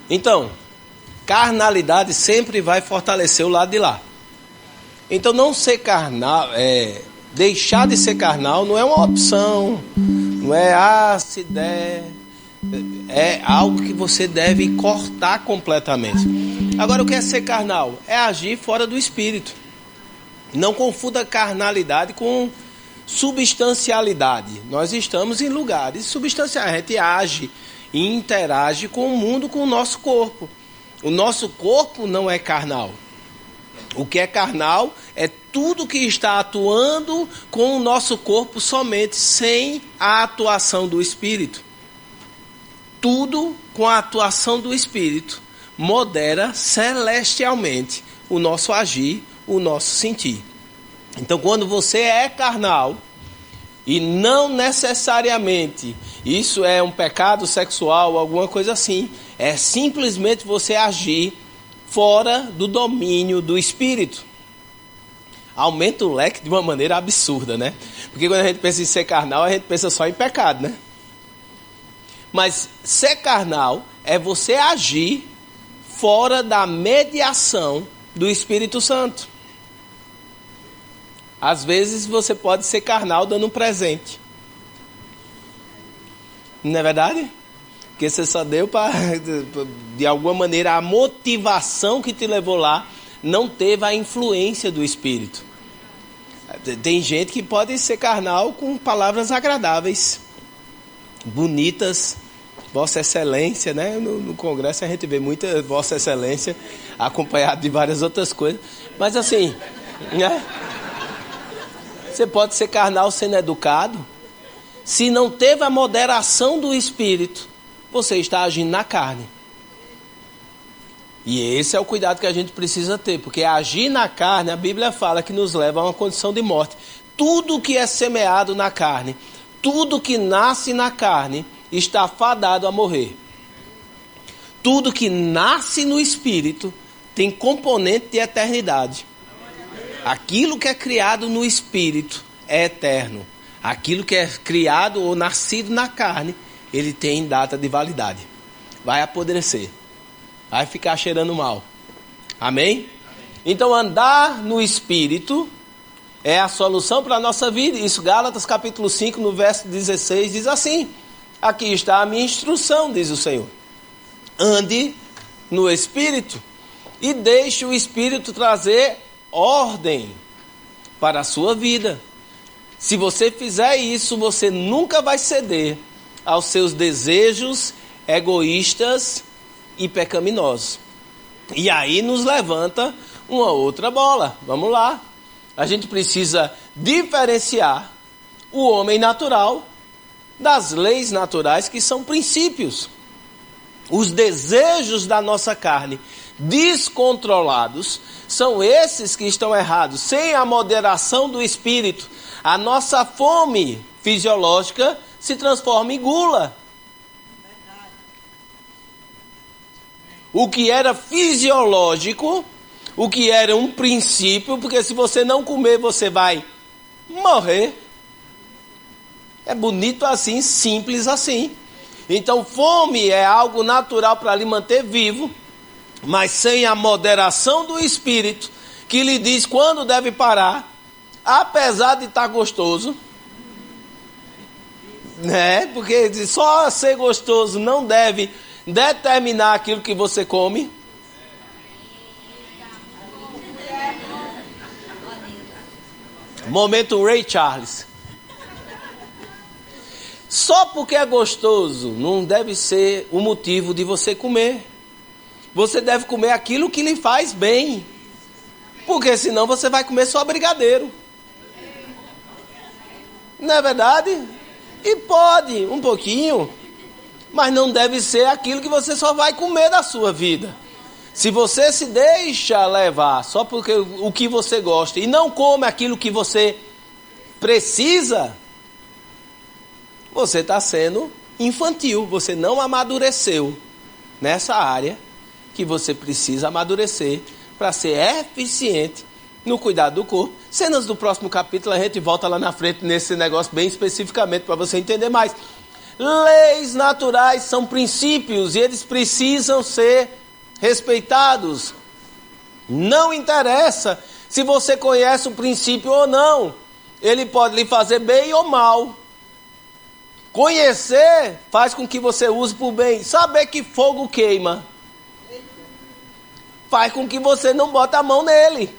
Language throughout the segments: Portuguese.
Então, carnalidade sempre vai fortalecer o lado de lá. Então, não ser carnal, deixar de ser carnal não é uma opção, não é, se der, é algo que você deve cortar completamente. Agora, o que é ser carnal? É agir fora do espírito. Não confunda carnalidade com substancialidade. Nós estamos em lugares substanciais. A gente age e interage com o mundo, com o nosso corpo. O nosso corpo não é carnal. O que é carnal é tudo que está atuando com o nosso corpo somente, sem a atuação do Espírito. Tudo com a atuação do Espírito modera celestialmente o nosso agir, o nosso sentir. Então, quando você é carnal, e não necessariamente isso é um pecado sexual, alguma coisa assim, é simplesmente você agir fora do domínio do Espírito. Aumenta o leque de uma maneira absurda, né? Porque quando a gente pensa em ser carnal, a gente pensa só em pecado, né? Mas ser carnal é você agir fora da mediação do Espírito Santo. Às vezes você pode ser carnal dando um presente. Não é verdade? Porque você só deu para, de alguma maneira, a motivação que te levou lá não teve a influência do Espírito. Tem gente que pode ser carnal com palavras agradáveis, bonitas, Vossa Excelência, né? No congresso a gente vê muita Vossa Excelência, acompanhado de várias outras coisas. Mas assim, né? Você pode ser carnal sendo educado. Se não teve a moderação do Espírito, você está agindo na carne. E esse é o cuidado que a gente precisa ter, porque agir na carne, a Bíblia fala que nos leva a uma condição de morte. Tudo que é semeado na carne, tudo que nasce na carne, está fadado a morrer. Tudo que nasce no Espírito tem componente de eternidade. Aquilo que é criado no Espírito é eterno. Aquilo que é criado ou nascido na carne, ele tem data de validade. Vai apodrecer. Vai ficar cheirando mal. Amém? Então andar no Espírito é a solução para a nossa vida. Isso Gálatas capítulo 5, no verso 16, diz assim: aqui está a minha instrução, diz o Senhor. Ande no Espírito e deixe o Espírito trazer ordem para a sua vida. Se você fizer isso, você nunca vai ceder aos seus desejos egoístas e pecaminosos. E aí nos levanta uma outra bola. Vamos lá. A gente precisa diferenciar o homem natural das leis naturais, que são princípios. Os desejos da nossa carne descontrolados são esses que estão errados. Sem a moderação do Espírito, a nossa fome fisiológica se transforma em gula. O que era fisiológico, o que era um princípio, porque se você não comer, você vai morrer. É bonito assim, simples assim. Então, fome é algo natural para lhe manter vivo, mas sem a moderação do Espírito, que lhe diz quando deve parar, apesar de estar gostoso, né? Porque só ser gostoso não deve determinar aquilo que você come. Momento Ray Charles. Só porque é gostoso não deve ser o motivo de você comer. Você deve comer aquilo que lhe faz bem, porque senão você vai comer só brigadeiro. Não é verdade? E pode, um pouquinho, mas não deve ser aquilo que você só vai comer da sua vida. Se você se deixa levar só porque o que você gosta e não come aquilo que você precisa, você está sendo infantil. Você não amadureceu nessa área que você precisa amadurecer para ser eficiente no cuidado do corpo. Cenas do próximo capítulo, a gente volta lá na frente nesse negócio bem especificamente para você entender mais. Leis naturais são princípios e eles precisam ser respeitados. Não interessa se você conhece o princípio ou não. Ele pode lhe fazer bem ou mal. Conhecer faz com que você use por bem. Saber que fogo queima faz com que você não bote a mão nele.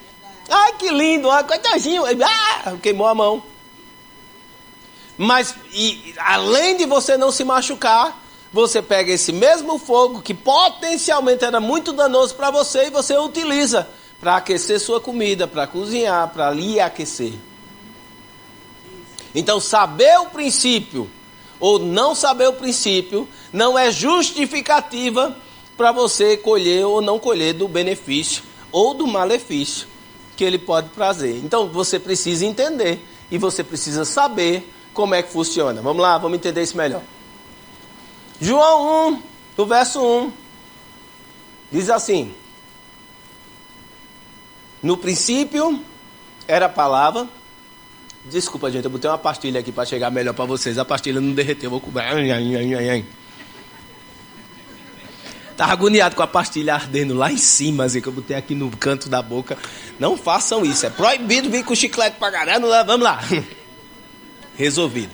Ai, que lindo, coitadinho, queimou a mão. Mas, além de você não se machucar, você pega esse mesmo fogo que potencialmente era muito danoso para você e você utiliza para aquecer sua comida, para cozinhar, para lhe aquecer. Então, saber o princípio ou não saber o princípio não é justificativa para você colher ou não colher do benefício ou do malefício que ele pode trazer. Então, você precisa entender e você precisa saber como é que funciona. Vamos lá, vamos entender isso melhor. João 1, no verso 1, diz assim: no princípio era a palavra. Desculpa, gente, eu botei uma pastilha aqui para chegar melhor para vocês. A pastilha não derreteu, eu vou cobrar. Tá agoniado com a pastilha ardendo lá em cima, assim, que eu botei aqui no canto da boca. Não façam isso, é proibido vir com chiclete pra caramba. Vamos lá. Resolvido.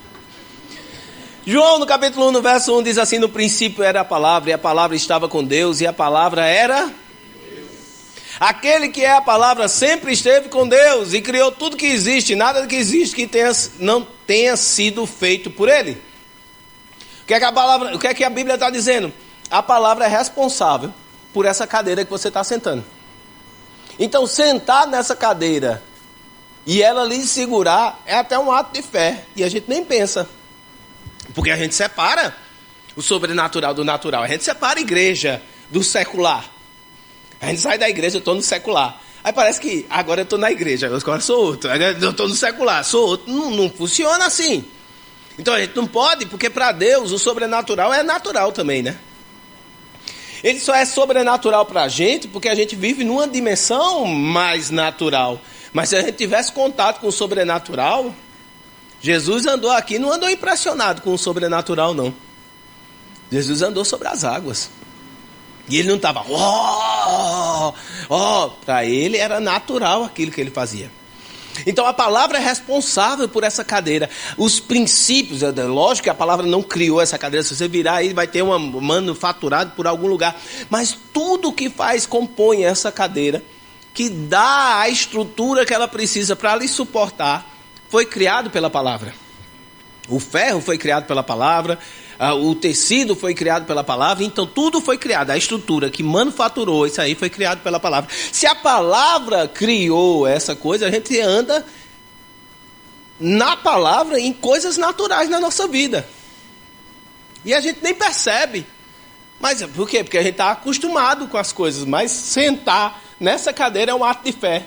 João, no capítulo 1, no verso 1, diz assim: no princípio era a palavra, e a palavra estava com Deus, e a palavra era Deus. Aquele que é a palavra sempre esteve com Deus, e criou tudo que existe, nada que existe que não tenha sido feito por ele. O que é que a Bíblia está dizendo? A palavra é responsável por essa cadeira que você está sentando. Então, sentar nessa cadeira e ela lhe segurar é até um ato de fé. E a gente nem pensa. Porque a gente separa o sobrenatural do natural. A gente separa a igreja do secular. A gente sai da igreja, eu estou no secular. Aí parece que agora eu estou na igreja, agora sou outro. Agora eu estou no secular, sou outro. Não funciona assim. Então a gente não pode, porque para Deus o sobrenatural é natural também, né? Ele só é sobrenatural para a gente porque a gente vive numa dimensão mais natural. Mas se a gente tivesse contato com o sobrenatural, Jesus andou aqui, não andou impressionado com o sobrenatural, não. Jesus andou sobre as águas. E ele não estava, para ele era natural aquilo que ele fazia. Então a palavra é responsável por essa cadeira. Os princípios, lógico que a palavra não criou essa cadeira. Se você virar aí, vai ter uma manufaturado por algum lugar. Mas tudo que compõe essa cadeira, que dá a estrutura que ela precisa para lhe suportar, foi criado pela palavra. O ferro foi criado pela palavra, o tecido foi criado pela palavra, então tudo foi criado. A estrutura que manufaturou isso aí foi criado pela palavra. Se a palavra criou essa coisa, a gente anda na palavra em coisas naturais na nossa vida. E a gente nem percebe. Mas por quê? Porque a gente está acostumado com as coisas, mas sentar nessa cadeira é um ato de fé.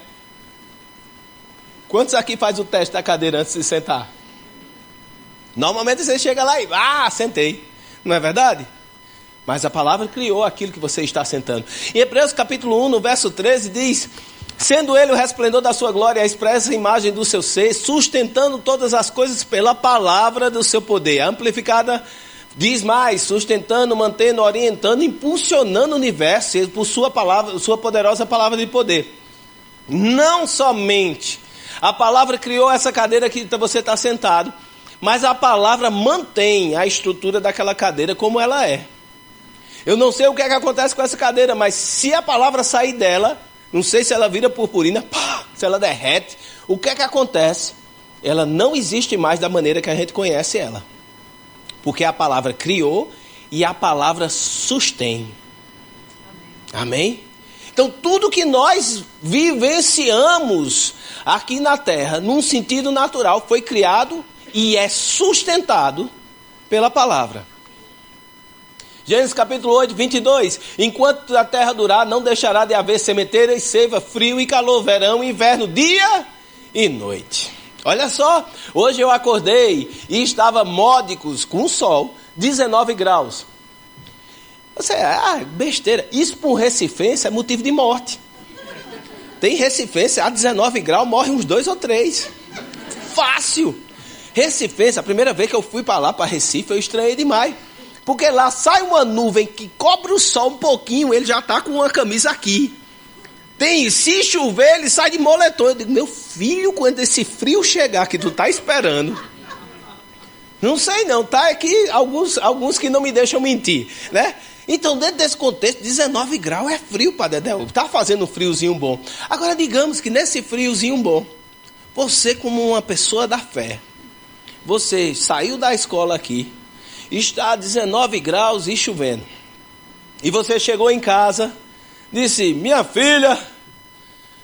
Quantos aqui faz o teste da cadeira antes de sentar? Normalmente você chega lá e, sentei. Não é verdade? Mas a palavra criou aquilo que você está sentando. Em Hebreus capítulo 1, no verso 13, diz: sendo ele o resplendor da sua glória, a expressa imagem do seu ser, sustentando todas as coisas pela palavra do seu poder. A amplificada diz mais: sustentando, mantendo, orientando, impulsionando o universo por sua palavra, sua poderosa palavra de poder. Não somente a palavra criou essa cadeira que você está sentado, mas a palavra mantém a estrutura daquela cadeira como ela é. Eu não sei o que é que acontece com essa cadeira, mas se a palavra sair dela, não sei se ela vira purpurina, se ela derrete, o que é que acontece? Ela não existe mais da maneira que a gente conhece ela. Porque a palavra criou e a palavra sustém. Amém? Então tudo que nós vivenciamos aqui na terra, num sentido natural, foi criado e é sustentado pela palavra. Gênesis capítulo 8, 22. Enquanto a terra durar, não deixará de haver sementeira e seiva, frio e calor, verão e inverno, dia e noite. Olha só, hoje eu acordei e estava módicos com o sol, 19 graus. Você, besteira. Isso para um recifense é motivo de morte. Tem recifense a 19 graus, morre uns 2 ou 3. Fácil. Recifense, a primeira vez que eu fui para lá, para Recife, eu estranhei demais. Porque lá sai uma nuvem que cobre o sol um pouquinho, ele já está com uma camisa aqui. Se chover, ele sai de moletom. Eu digo, meu filho, quando esse frio chegar, que tu tá esperando. Não sei não, tá aqui alguns que não me deixam mentir, né? Então, dentro desse contexto, 19 graus é frio, Padre Dedéu. Tá fazendo um friozinho bom. Agora, digamos que nesse friozinho bom, você como uma pessoa da fé, você saiu da escola aqui, está a 19 graus e chovendo. E você chegou em casa, disse, minha filha,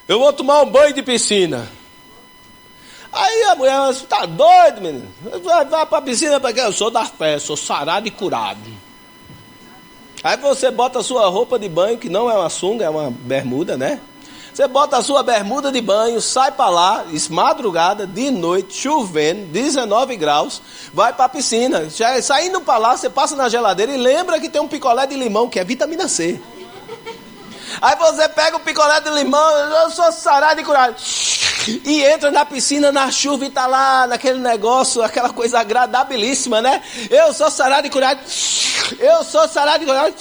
eu vou tomar um banho de piscina. Aí a mulher, você tá doido, menino? Vai para a piscina, porque eu sou da fé, sou sarado e curado. Aí você bota a sua roupa de banho, que não é uma sunga, é uma bermuda, né? Você bota a sua bermuda de banho, sai para lá, madrugada, de noite, chovendo, 19 graus, vai para a piscina. Saindo para lá, você passa na geladeira e lembra que tem um picolé de limão, que é vitamina C. Aí você pega o picolé de limão, eu sou sarado e curado, e entra na piscina, na chuva, e tá lá naquele negócio, aquela coisa agradabilíssima, né? Eu sou sarado e curado, eu sou sarado e curado,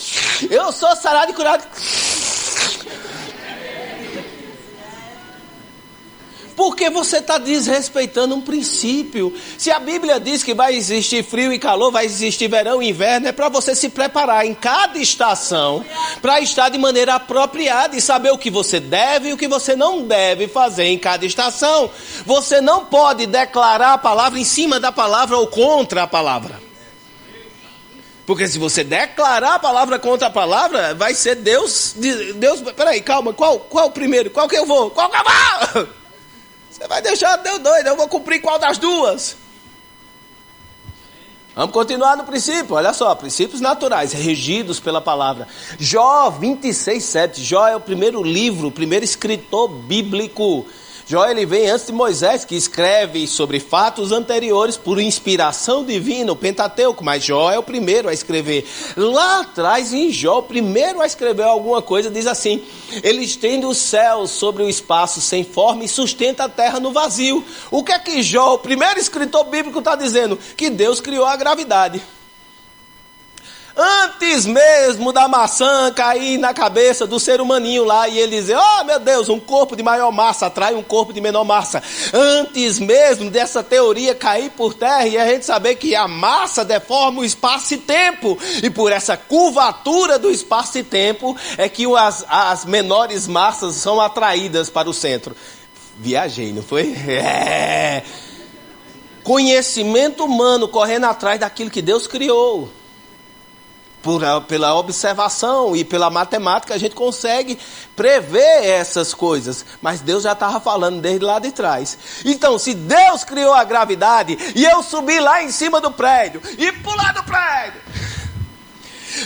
eu sou sarado e curado. Porque você está desrespeitando um princípio. Se a Bíblia diz que vai existir frio e calor, vai existir verão e inverno, é para você se preparar em cada estação, para estar de maneira apropriada e saber o que você deve e o que você não deve fazer em cada estação. Você não pode declarar a palavra em cima da palavra ou contra a palavra. Porque se você declarar a palavra contra a palavra, vai ser Deus, peraí, calma, qual o primeiro? Qual que eu vou? Qual que eu vou? Você vai deixar Deus doido, eu vou cumprir qual das duas? Vamos continuar no princípio, olha só, princípios naturais, regidos pela palavra. Jó 26:7, Jó é o primeiro livro, o primeiro escritor bíblico. Jó, ele vem antes de Moisés, que escreve sobre fatos anteriores por inspiração divina, o Pentateuco, mas Jó é o primeiro a escrever. Lá atrás, em Jó, o primeiro a escrever alguma coisa, diz assim, ele estende os céus sobre o espaço sem forma e sustenta a terra no vazio. O que é que Jó, o primeiro escritor bíblico, está dizendo? Que Deus criou a gravidade. Antes mesmo da maçã cair na cabeça do ser humaninho lá e ele dizer, oh meu Deus, um corpo de maior massa atrai um corpo de menor massa. Antes mesmo dessa teoria cair por terra e a gente saber que a massa deforma o espaço e tempo. E por essa curvatura do espaço e tempo é que as menores massas são atraídas para o centro. Viajei, não foi? Conhecimento humano correndo atrás daquilo que Deus criou. Pela observação e pela matemática a gente consegue prever essas coisas, mas Deus já estava falando desde lá de trás. Então, se Deus criou a gravidade e eu subi lá em cima do prédio e pular do prédio,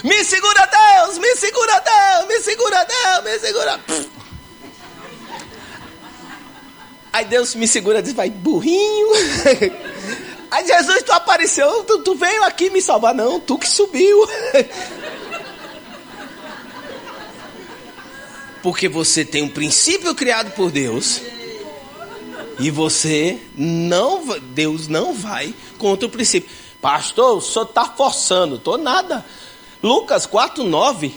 me segura Deus, me segura Deus, me segura Deus, me segura. Aí Deus me segura e diz, vai burrinho. Aí Jesus, tu apareceu, tu veio aqui me salvar. Não, tu que subiu. Porque você tem um princípio criado por Deus. E Deus não vai contra o princípio. Pastor, o senhor está forçando. Estou nada. Lucas 4:9.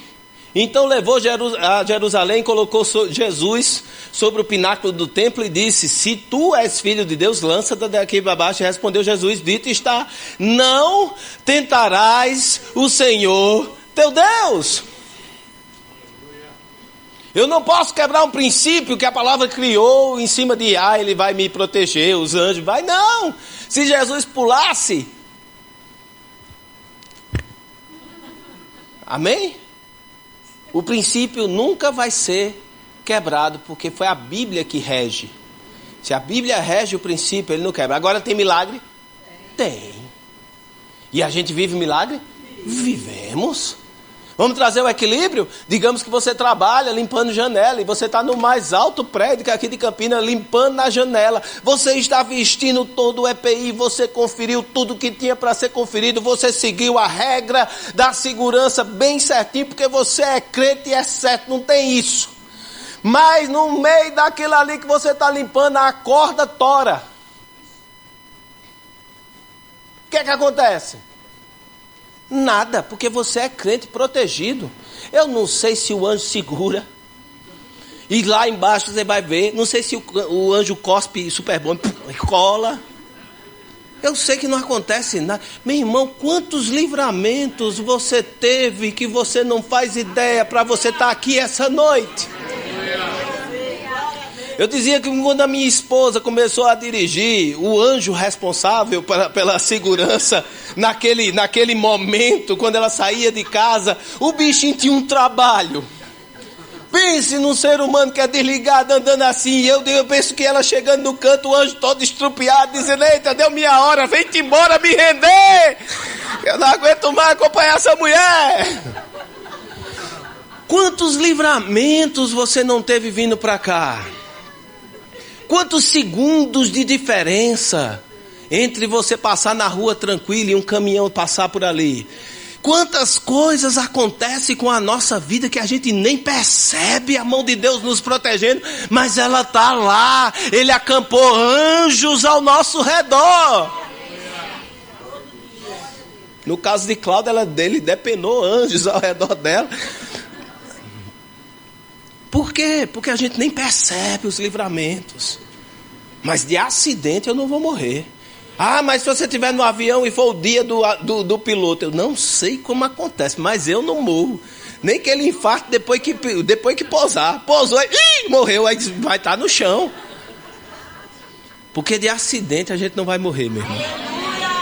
Então levou a Jerusalém, colocou Jesus sobre o pináculo do templo e disse, se tu és filho de Deus, lança-te daqui para baixo. E respondeu Jesus, dito está, não tentarás o Senhor teu Deus. Eu não posso quebrar um princípio que a palavra criou em cima de, ele vai me proteger, os anjos, vai, não. Se Jesus pulasse, amém? O princípio nunca vai ser quebrado, porque foi a Bíblia que rege. Se a Bíblia rege o princípio, ele não quebra. Agora tem milagre? Tem. E a gente vive milagre? Vivemos. Vamos trazer o equilíbrio? Digamos que você trabalha limpando janela e você está no mais alto prédio que aqui de Campinas, limpando na janela. Você está vestindo todo o EPI, você conferiu tudo que tinha para ser conferido, você seguiu a regra da segurança bem certinho, porque você é crente e é certo, não tem isso. Mas no meio daquilo ali que você está limpando, a corda tora. O que é que acontece? Nada, porque você é crente protegido. Eu não sei se o anjo segura. E lá embaixo você vai ver. Não sei se o anjo cospe super bom e cola. Eu sei que não acontece nada. Meu irmão, quantos livramentos você teve que você não faz ideia para você estar aqui essa noite. Eu dizia que quando a minha esposa começou a dirigir, o anjo responsável pela segurança, naquele momento, quando ela saía de casa, o bichinho tinha um trabalho. Pense num ser humano que é desligado, andando assim. Eu penso que ela chegando no canto, o anjo todo estrupiado, dizendo: eita, deu minha hora, vem-te embora me render. Eu não aguento mais acompanhar essa mulher. Quantos livramentos você não teve vindo para cá? Quantos segundos de diferença entre você passar na rua tranquilo e um caminhão passar por ali? Quantas coisas acontecem com a nossa vida que a gente nem percebe a mão de Deus nos protegendo, mas ela está lá. Ele acampou anjos ao nosso redor. No caso de Cláudia, ele depenou anjos ao redor dela. Por quê? Porque a gente nem percebe os livramentos. Mas de acidente eu não vou morrer. Ah, mas se você estiver no avião e for o dia do piloto, eu não sei como acontece, mas eu não morro. Nem que ele infarte depois que pousar. Pousou, morreu, aí vai estar no chão. Porque de acidente a gente não vai morrer, meu irmão.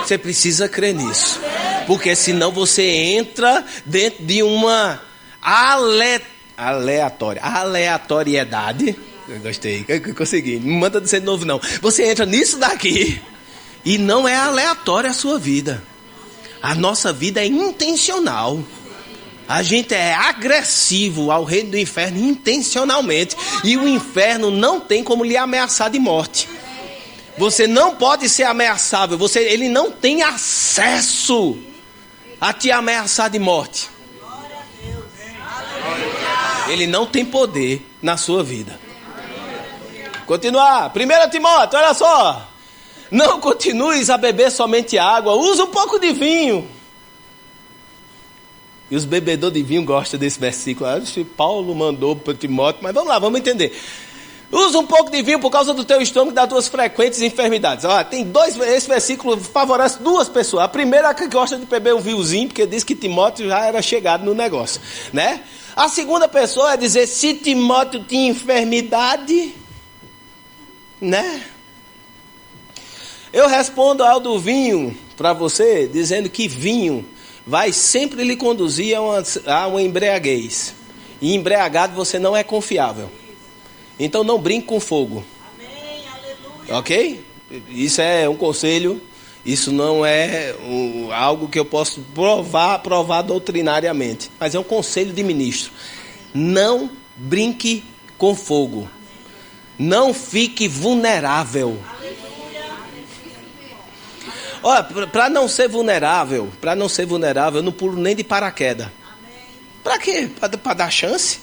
Você precisa crer nisso. Porque senão você entra dentro de uma aleatoriedade. Eu gostei, eu consegui. Não manda dizer de novo não. Você entra nisso daqui. E não é aleatória a sua vida. A nossa vida é intencional. A gente é agressivo ao reino do inferno intencionalmente. E o inferno não tem como lhe ameaçar de morte. Você não pode ser ameaçável. Ele não tem acesso a te ameaçar de morte. Ele não tem poder na sua vida. Continuar. 1 Timóteo, olha só. Não continues a beber somente água. Usa um pouco de vinho. E os bebedores de vinho gostam desse versículo. Acho que Paulo mandou para Timóteo. Mas vamos lá, vamos entender. Usa um pouco de vinho por causa do teu estômago e das tuas frequentes enfermidades. Olha, esse versículo favorece duas pessoas. A primeira é que gosta de beber um vinhozinho, porque diz que Timóteo já era chegado no negócio, né? A segunda pessoa é dizer, se Timóteo tinha enfermidade, né? Eu respondo ao do vinho para você, dizendo que vinho vai sempre lhe conduzir a uma embriaguez. E embriagado você não é confiável. Então não brinque com fogo. Amém, aleluia. Ok? Isso é um conselho. Isso não é algo que eu posso provar doutrinariamente. Mas é um conselho de ministro. Não brinque com fogo. Não fique vulnerável. Olha, para não ser vulnerável, eu não pulo nem de paraquedas. Para quê? Para dar chance?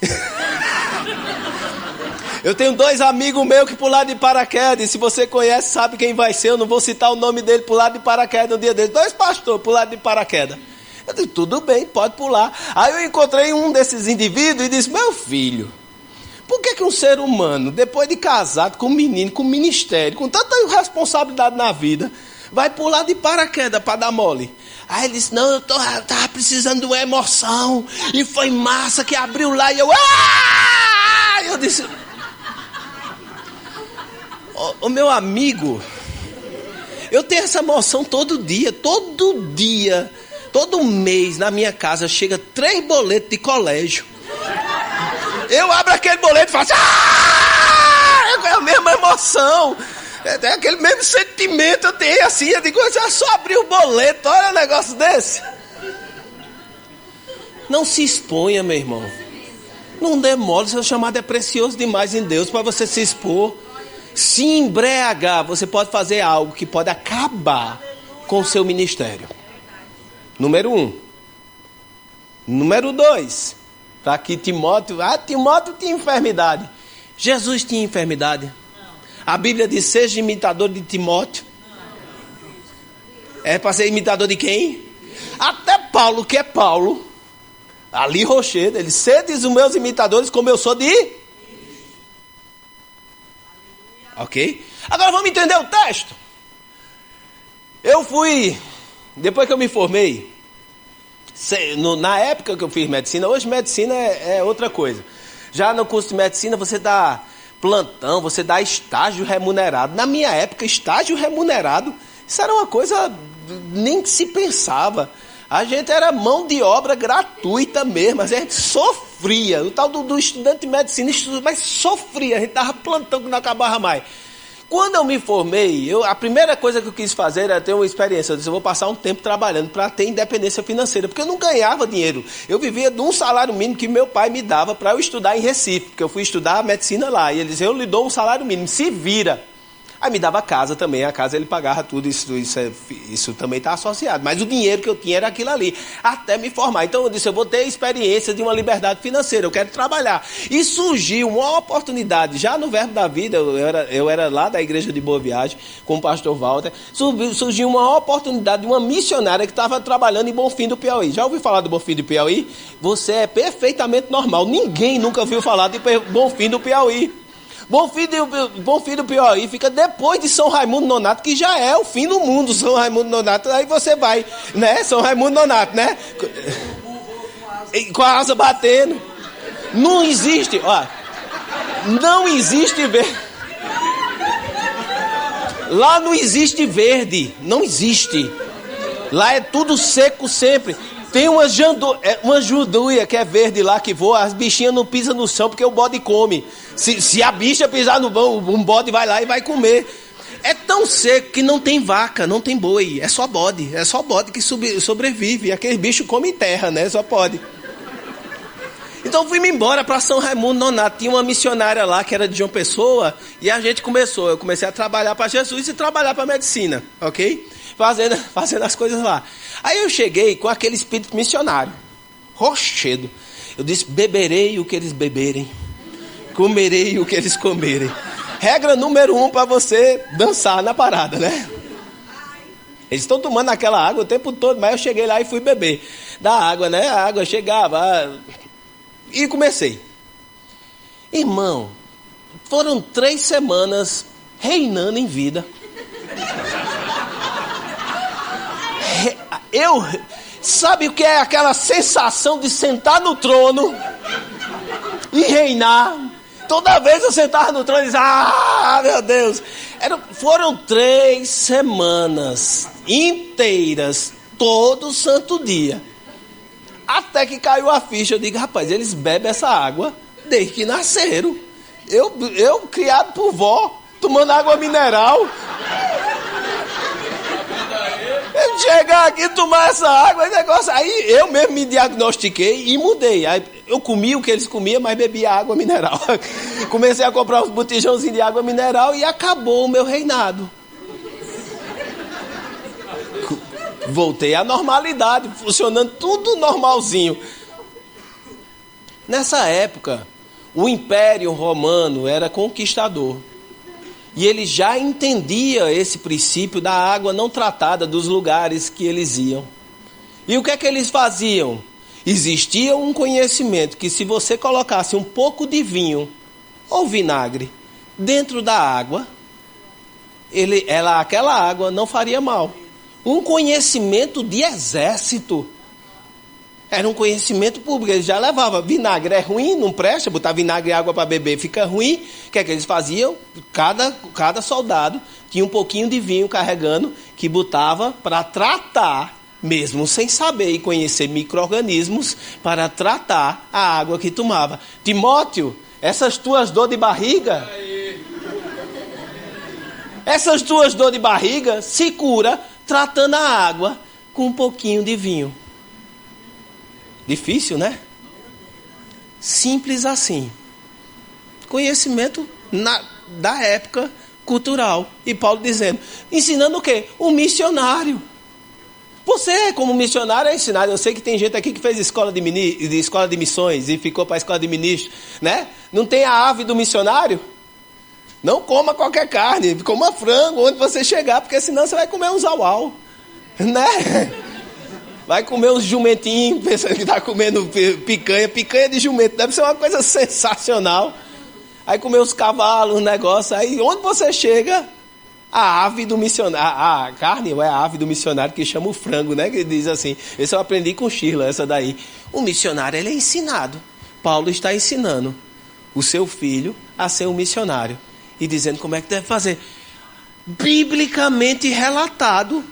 Eu tenho 2 amigos meus que pularam de paraquedas. E se você conhece, sabe quem vai ser. Eu não vou citar o nome dele, pularam de paraquedas no dia dele. 2 pastores pularam de paraquedas. Eu disse, tudo bem, pode pular. Aí eu encontrei um desses indivíduos e disse, meu filho, por que um ser humano, depois de casado com um menino, com um ministério, com tanta responsabilidade na vida, vai pular de paraquedas para dar mole? Aí ele disse, não, eu tava precisando de uma emoção. E foi massa que abriu lá e eu... Ah! Eu disse... O meu amigo, eu tenho essa emoção todo dia, todo mês na minha casa chega 3 boletos de colégio. Eu abro aquele boleto e faço, é a mesma emoção, é aquele mesmo sentimento, eu tenho assim, eu digo, eu só abri o boleto, olha um negócio desse. Não se exponha, meu irmão, não demore, seu chamado é precioso demais em Deus para você se expor. Se embriagar, você pode fazer algo que pode acabar com o seu ministério. Número 1. Número 2. Está aqui Timóteo. Timóteo tinha enfermidade. Jesus tinha enfermidade. A Bíblia diz, seja imitador de Timóteo. É para ser imitador de quem? Até Paulo, que é Paulo, ali Rochedo, ele sedes os meus imitadores como eu sou de... Ok? Agora vamos entender o texto. Eu fui, depois que eu me formei, na época que eu fiz medicina, hoje medicina é outra coisa. Já no curso de medicina você dá plantão, você dá estágio remunerado. Na minha época, estágio remunerado, isso era uma coisa nem que se pensava. A gente era mão de obra gratuita mesmo, a gente sofria. O tal do estudante de medicina, mas sofria, a gente dava plantão que não acabava mais. Quando eu me formei, a primeira coisa que eu quis fazer era ter uma experiência. Eu disse, eu vou passar um tempo trabalhando para ter independência financeira, porque eu não ganhava dinheiro. Eu vivia de um salário mínimo que meu pai me dava para eu estudar em Recife, porque eu fui estudar medicina lá. E ele dizia, eu lhe dou um salário mínimo, se vira. Aí me dava casa também, a casa ele pagava tudo, isso também está associado. Mas o dinheiro que eu tinha era aquilo ali, até me formar. Então eu disse, eu vou ter experiência de uma liberdade financeira, eu quero trabalhar. E surgiu uma oportunidade, já no Verbo da Vida, eu era lá da Igreja de Boa Viagem, com o pastor Walter, surgiu uma oportunidade de uma missionária que estava trabalhando em Bonfim do Piauí. Já ouviu falar do Bonfim do Piauí? Você é perfeitamente normal, ninguém nunca ouviu falar de Bonfim do Piauí. Bonfim do Piauí fica depois de São Raimundo Nonato, que já é o fim do mundo, São Raimundo Nonato. Aí você vai, né? São Raimundo Nonato, né? Com a asa batendo. Não existe, ó. Não existe verde. Lá não existe verde. Não existe. Lá é tudo seco sempre. Tem uma janduia que é verde lá que voa, as bichinhas não pisam no chão porque o bode come. Se a bicha pisar no vão, um bode vai lá e vai comer. É tão seco que não tem vaca, não tem boi, é só bode que sobrevive. Aquele bicho come terra, né? Só pode. Então fui-me embora para São Raimundo Nonato. Tinha uma missionária lá que era de João Pessoa e a gente começou. Eu comecei a trabalhar para Jesus e trabalhar para medicina, ok? Fazendo as coisas lá. Aí eu cheguei com aquele espírito missionário, rochedo. Eu disse, beberei o que eles beberem, comerei o que eles comerem. Regra número 1 para você dançar na parada, né? Eles estão tomando aquela água o tempo todo, mas eu cheguei lá e fui beber da água, né? A água chegava e comecei. Irmão, foram 3 semanas reinando em vida. Sabe o que é aquela sensação de sentar no trono e reinar? Toda vez eu sentava no trono e dizia, meu Deus. Foram 3 semanas inteiras, todo santo dia. Até que caiu a ficha, eu digo, rapaz, eles bebem essa água desde que nasceram. Eu criado por vó, tomando água mineral. Eu chegar aqui, tomar essa água, negócio. Aí eu mesmo me diagnostiquei e mudei. Aí eu comi o que eles comiam, mas bebia água mineral. Comecei a comprar uns botijãozinhos de água mineral e acabou o meu reinado. Voltei à normalidade, funcionando tudo normalzinho. Nessa época, o Império Romano era conquistador. E ele já entendia esse princípio da água não tratada dos lugares que eles iam. E o que é que eles faziam? Existia um conhecimento que se você colocasse um pouco de vinho ou vinagre dentro da água, aquela água não faria mal. Um conhecimento de exército. Era um conhecimento público, eles já levavam. Vinagre é ruim, não presta, botar vinagre e água para beber fica ruim. O que é que eles faziam? Cada soldado tinha um pouquinho de vinho carregando, que botava para tratar, mesmo sem saber e conhecer micro-organismos, para tratar a água que tomava. Timóteo, essas tuas dores de barriga, se cura tratando a água com um pouquinho de vinho. Difícil, né? Simples assim. Conhecimento da época cultural. E Paulo dizendo, ensinando o quê? Um missionário. Você, como missionário, é ensinado. Eu sei que tem gente aqui que fez escola de missões e ficou para a escola de ministro, né? Não tem a ave do missionário? Não coma qualquer carne, coma frango onde você chegar, porque senão você vai comer um zauau. Né? Vai comer uns jumentinhos, pensando que está comendo picanha. Picanha de jumento, deve ser uma coisa sensacional. Aí comer os cavalos, um negócio. Aí onde você chega, a ave do missionário, a carne, ou é a ave do missionário que chama o frango, né? Que diz assim, esse eu aprendi com Sheila, essa daí. O missionário, ele é ensinado. Paulo está ensinando o seu filho a ser um missionário. E dizendo como é que deve fazer. Biblicamente relatado,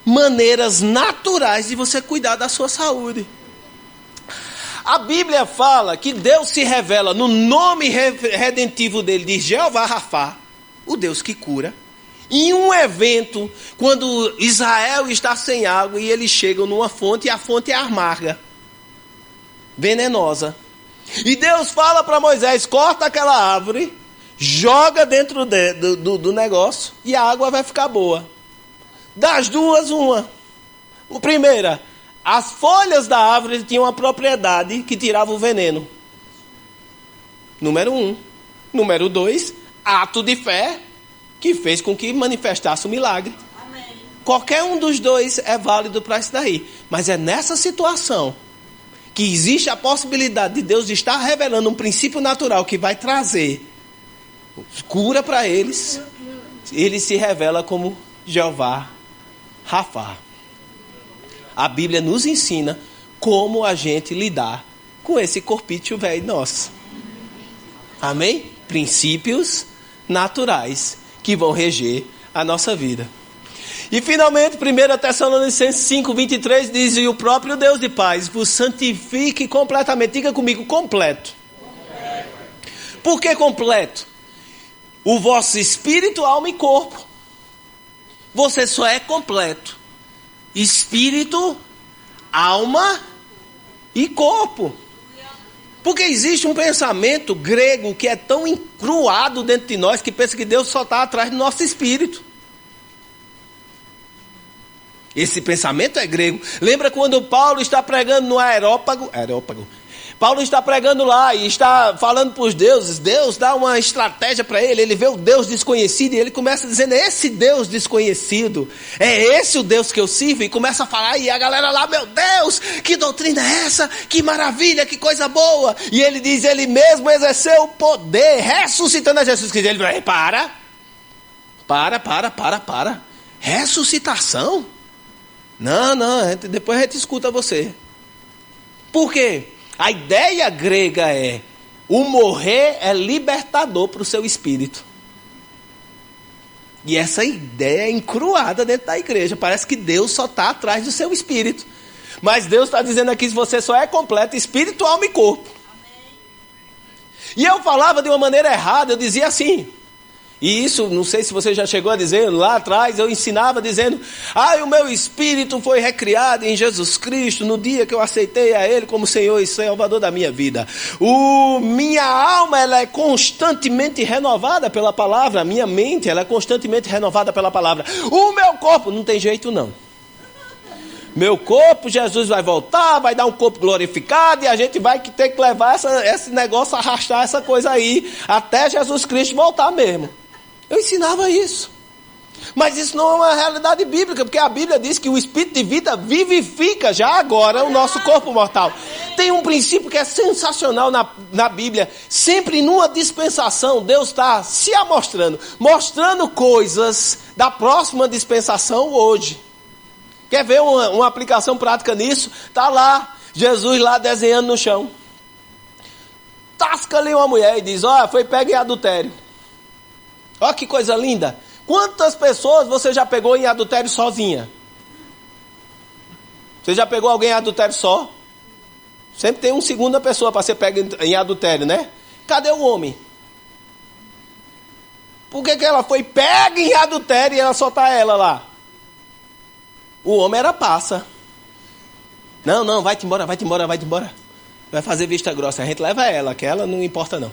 maneiras naturais de você cuidar da sua saúde. A Bíblia fala que Deus se revela no nome redentivo dele, de Jeová Rafá, o Deus que cura. Em um evento, quando Israel está sem água e eles chegam numa fonte e a fonte é amarga, venenosa. E Deus fala para Moisés, corta aquela árvore, joga dentro do negócio e a água vai ficar boa. Das duas, uma. A primeira, as folhas da árvore tinham uma propriedade que tirava o veneno. Número 1. Número 2, ato de fé que fez com que manifestasse o milagre. Amém. Qualquer um dos dois é válido para isso daí. Mas é nessa situação que existe a possibilidade de Deus estar revelando um princípio natural que vai trazer cura para eles. Ele se revela como Jeová Rafá. A Bíblia nos ensina como a gente lidar com esse corpício velho nosso. Amém? Princípios naturais que vão reger a nossa vida. E finalmente, 1 Tessalonicenses 5:23 diz: e o próprio Deus de paz vos santifique completamente. Diga comigo, completo. Por que completo? O vosso espírito, alma e corpo. Você só é completo. Espírito, alma e corpo. Porque existe um pensamento grego que é tão encruado dentro de nós que pensa que Deus só está atrás do nosso espírito. Esse pensamento é grego. Lembra quando Paulo está pregando no Areópago? Paulo está pregando lá e está falando para os deuses. Deus dá uma estratégia para ele. Ele vê o Deus desconhecido e ele começa dizendo: esse Deus desconhecido, é esse o Deus que eu sirvo? E começa a falar, e a galera lá: meu Deus, que doutrina é essa? Que maravilha, que coisa boa. E ele diz: ele mesmo exerceu o poder, ressuscitando a Jesus Cristo. Ele vai: para. Ressuscitação? Não, depois a gente escuta você. Por quê? A ideia grega é: o morrer é libertador para o seu espírito. E essa ideia é encruada dentro da igreja. Parece que Deus só está atrás do seu espírito. Mas Deus está dizendo aqui que você só é completo, espírito, alma e corpo. Amém. E eu falava de uma maneira errada, eu dizia assim. E isso, não sei se você já chegou a dizer, lá atrás eu ensinava dizendo: o meu espírito foi recriado em Jesus Cristo no dia que eu aceitei a Ele como Senhor e Salvador da minha vida. Minha alma, ela é constantemente renovada pela palavra. A minha mente, ela é constantemente renovada pela palavra. O meu corpo, não tem jeito não. Meu corpo, Jesus vai voltar, vai dar um corpo glorificado e a gente vai ter que levar esse negócio, arrastar essa coisa aí até Jesus Cristo voltar mesmo. Eu ensinava isso. Mas isso não é uma realidade bíblica, porque a Bíblia diz que o Espírito de vida vivifica já agora o nosso corpo mortal. Tem um princípio que é sensacional na Bíblia. Sempre numa dispensação, Deus está se amostrando, mostrando coisas da próxima dispensação hoje. Quer ver uma aplicação prática nisso? Está lá, Jesus lá desenhando no chão. Tasca ali uma mulher e diz: foi pego em adultério. Olha que coisa linda. Quantas pessoas você já pegou em adultério sozinha? Você já pegou alguém em adultério só? Sempre tem uma segunda pessoa para ser pega em adultério, né? Cadê o homem? Por que ela foi pega em adultério e ela só está ela lá? O homem era passa. Não, vai-te embora. Vai fazer vista grossa. A gente leva ela, que ela não importa não.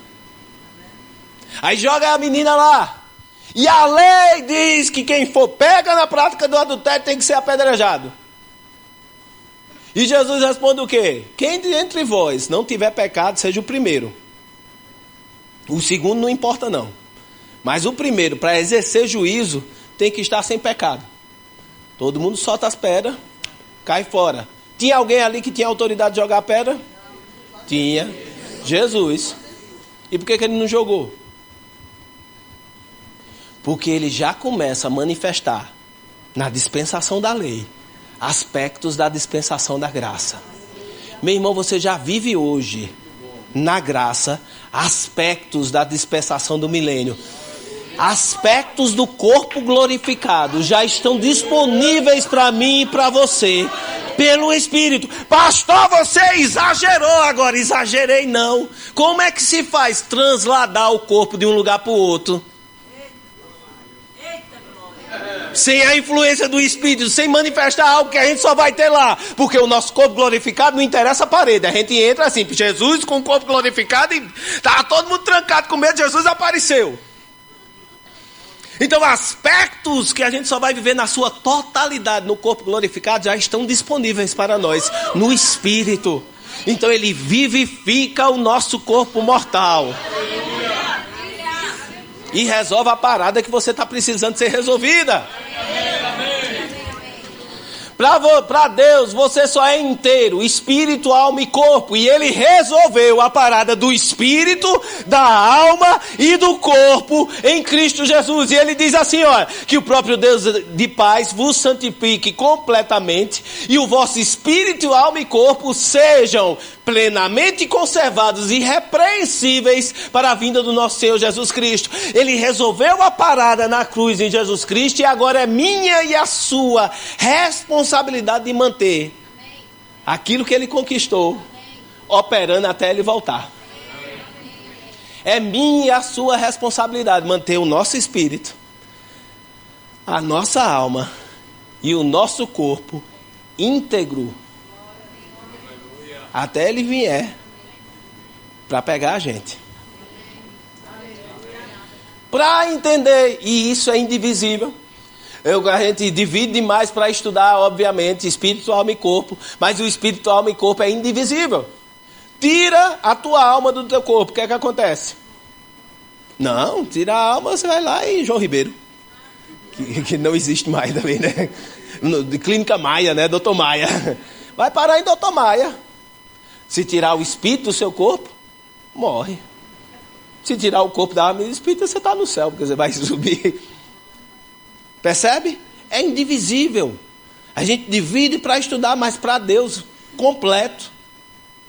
Aí joga a menina lá. E a lei diz que quem for pega na prática do adultério tem que ser apedrejado. E Jesus responde o quê? Quem entre vós não tiver pecado, seja o primeiro. O segundo não importa não. Mas o primeiro, para exercer juízo, tem que estar sem pecado. Todo mundo solta as pedras, cai fora. Tinha alguém ali que tinha autoridade de jogar pedra? Tinha. Jesus. E por que ele não jogou? Porque ele já começa a manifestar na dispensação da lei aspectos da dispensação da graça. Meu irmão, você já vive hoje na graça aspectos da dispensação do milênio. Aspectos do corpo glorificado já estão disponíveis para mim e para você pelo Espírito. Pastor, você exagerou agora. Exagerei não. Como é que se faz transladar o corpo de um lugar para o outro? Sem a influência do Espírito, sem manifestar algo que a gente só vai ter lá. Porque o nosso corpo glorificado não interessa a parede. A gente entra assim, Jesus com o corpo glorificado e estava todo mundo trancado com medo, Jesus apareceu. Então aspectos que a gente só vai viver na sua totalidade no corpo glorificado já estão disponíveis para nós, no Espírito. Então ele vivifica o nosso corpo mortal. E resolve a parada que você está precisando ser resolvida. Para Deus, você só é inteiro, espírito, alma e corpo. E ele resolveu a parada do espírito, da alma e do corpo em Cristo Jesus. E ele diz assim, olha, que o próprio Deus de paz vos santifique completamente. E o vosso espírito, alma e corpo sejam plenamente conservados e irrepreensíveis para a vinda do nosso Senhor Jesus Cristo. Ele resolveu a parada na cruz em Jesus Cristo e agora é minha e a sua responsabilidade de manter aquilo que ele conquistou, operando até ele voltar. É minha e a sua responsabilidade manter o nosso espírito, a nossa alma e o nosso corpo íntegro até ele vier para pegar a gente. Para entender, e isso é indivisível. A gente divide demais para estudar, obviamente, espírito, alma e corpo. Mas o espírito, alma e corpo é indivisível. Tira a tua alma do teu corpo, o que é que acontece? Não, tira a alma, você vai lá em João Ribeiro. Que não existe mais também, né? De Clínica Maia, né? Doutor Maia. Vai parar em Doutor Maia. Se tirar o espírito do seu corpo, morre. Se tirar o corpo da alma e do espírito, você está no céu, porque você vai subir. Percebe? É indivisível. A gente divide para estudar, mas para Deus, completo.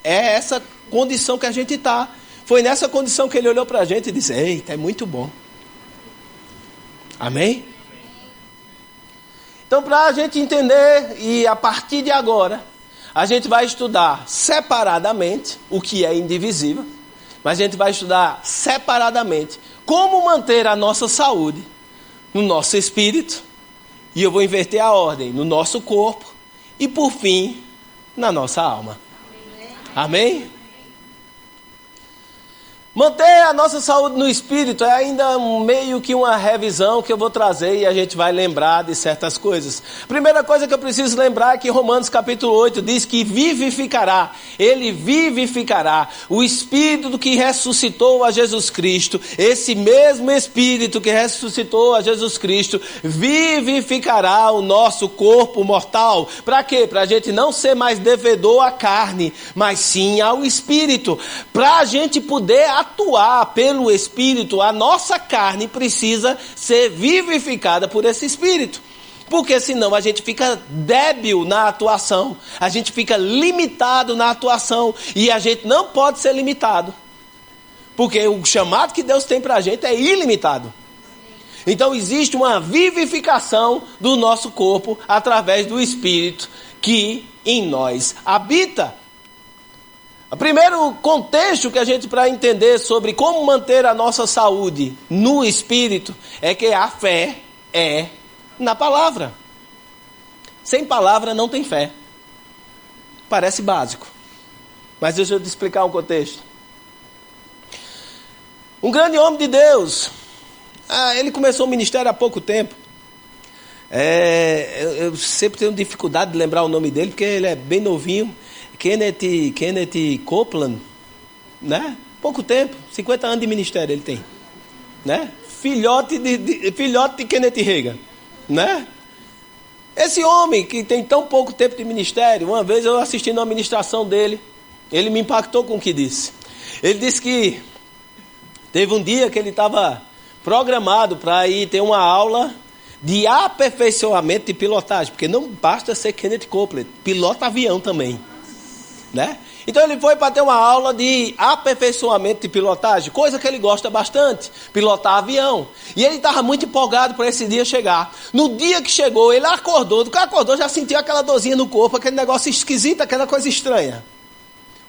É essa condição que a gente está. Foi nessa condição que ele olhou para a gente e disse, eita, é muito bom. Amém? Então, para a gente entender, e a partir de agora, a gente vai estudar separadamente o que é indivisível, mas a gente vai estudar separadamente como manter a nossa saúde no nosso espírito, e eu vou inverter a ordem, no nosso corpo, e por fim, na nossa alma. Amém? Manter a nossa saúde no espírito é ainda meio que uma revisão que eu vou trazer e a gente vai lembrar de certas coisas. Primeira coisa que eu preciso lembrar é que Romanos capítulo 8 diz que vivificará, ele vivificará o espírito que ressuscitou a Jesus Cristo, esse mesmo espírito que ressuscitou a Jesus Cristo, vivificará o nosso corpo mortal. Para quê? Para a gente não ser mais devedor à carne, mas sim ao espírito. Para a gente poder atuar pelo Espírito, a nossa carne precisa ser vivificada por esse Espírito. Porque senão a gente fica débil na atuação, a gente fica limitado na atuação, e a gente não pode ser limitado. Porque o chamado que Deus tem para a gente é ilimitado. Então existe uma vivificação do nosso corpo através do Espírito que em nós habita. O primeiro contexto que a gente, para entender sobre como manter a nossa saúde no Espírito, é que a fé é na palavra. Sem palavra não tem fé. Parece básico, mas deixa eu te explicar um contexto. Um grande homem de Deus, ele começou o ministério há pouco tempo. Eu sempre tenho dificuldade de lembrar o nome dele, porque ele é bem novinho. Kenneth Copeland, né? Pouco tempo, 50 anos de ministério ele tem, né? Filhote de Kenneth Reagan, né? Esse homem que tem tão pouco tempo de ministério, uma vez eu assistindo uma ministração dele, ele me impactou com o que disse. Ele disse que teve um dia que ele estava programado para ir ter uma aula de aperfeiçoamento de pilotagem, porque não basta ser Kenneth Copeland, pilota avião também, né? Então ele foi para ter uma aula de aperfeiçoamento de pilotagem, coisa que ele gosta bastante, pilotar avião. E ele estava muito empolgado para esse dia chegar. No dia que chegou, ele acordou, do que acordou já sentiu aquela dorzinha no corpo, aquele negócio esquisito, aquela coisa estranha.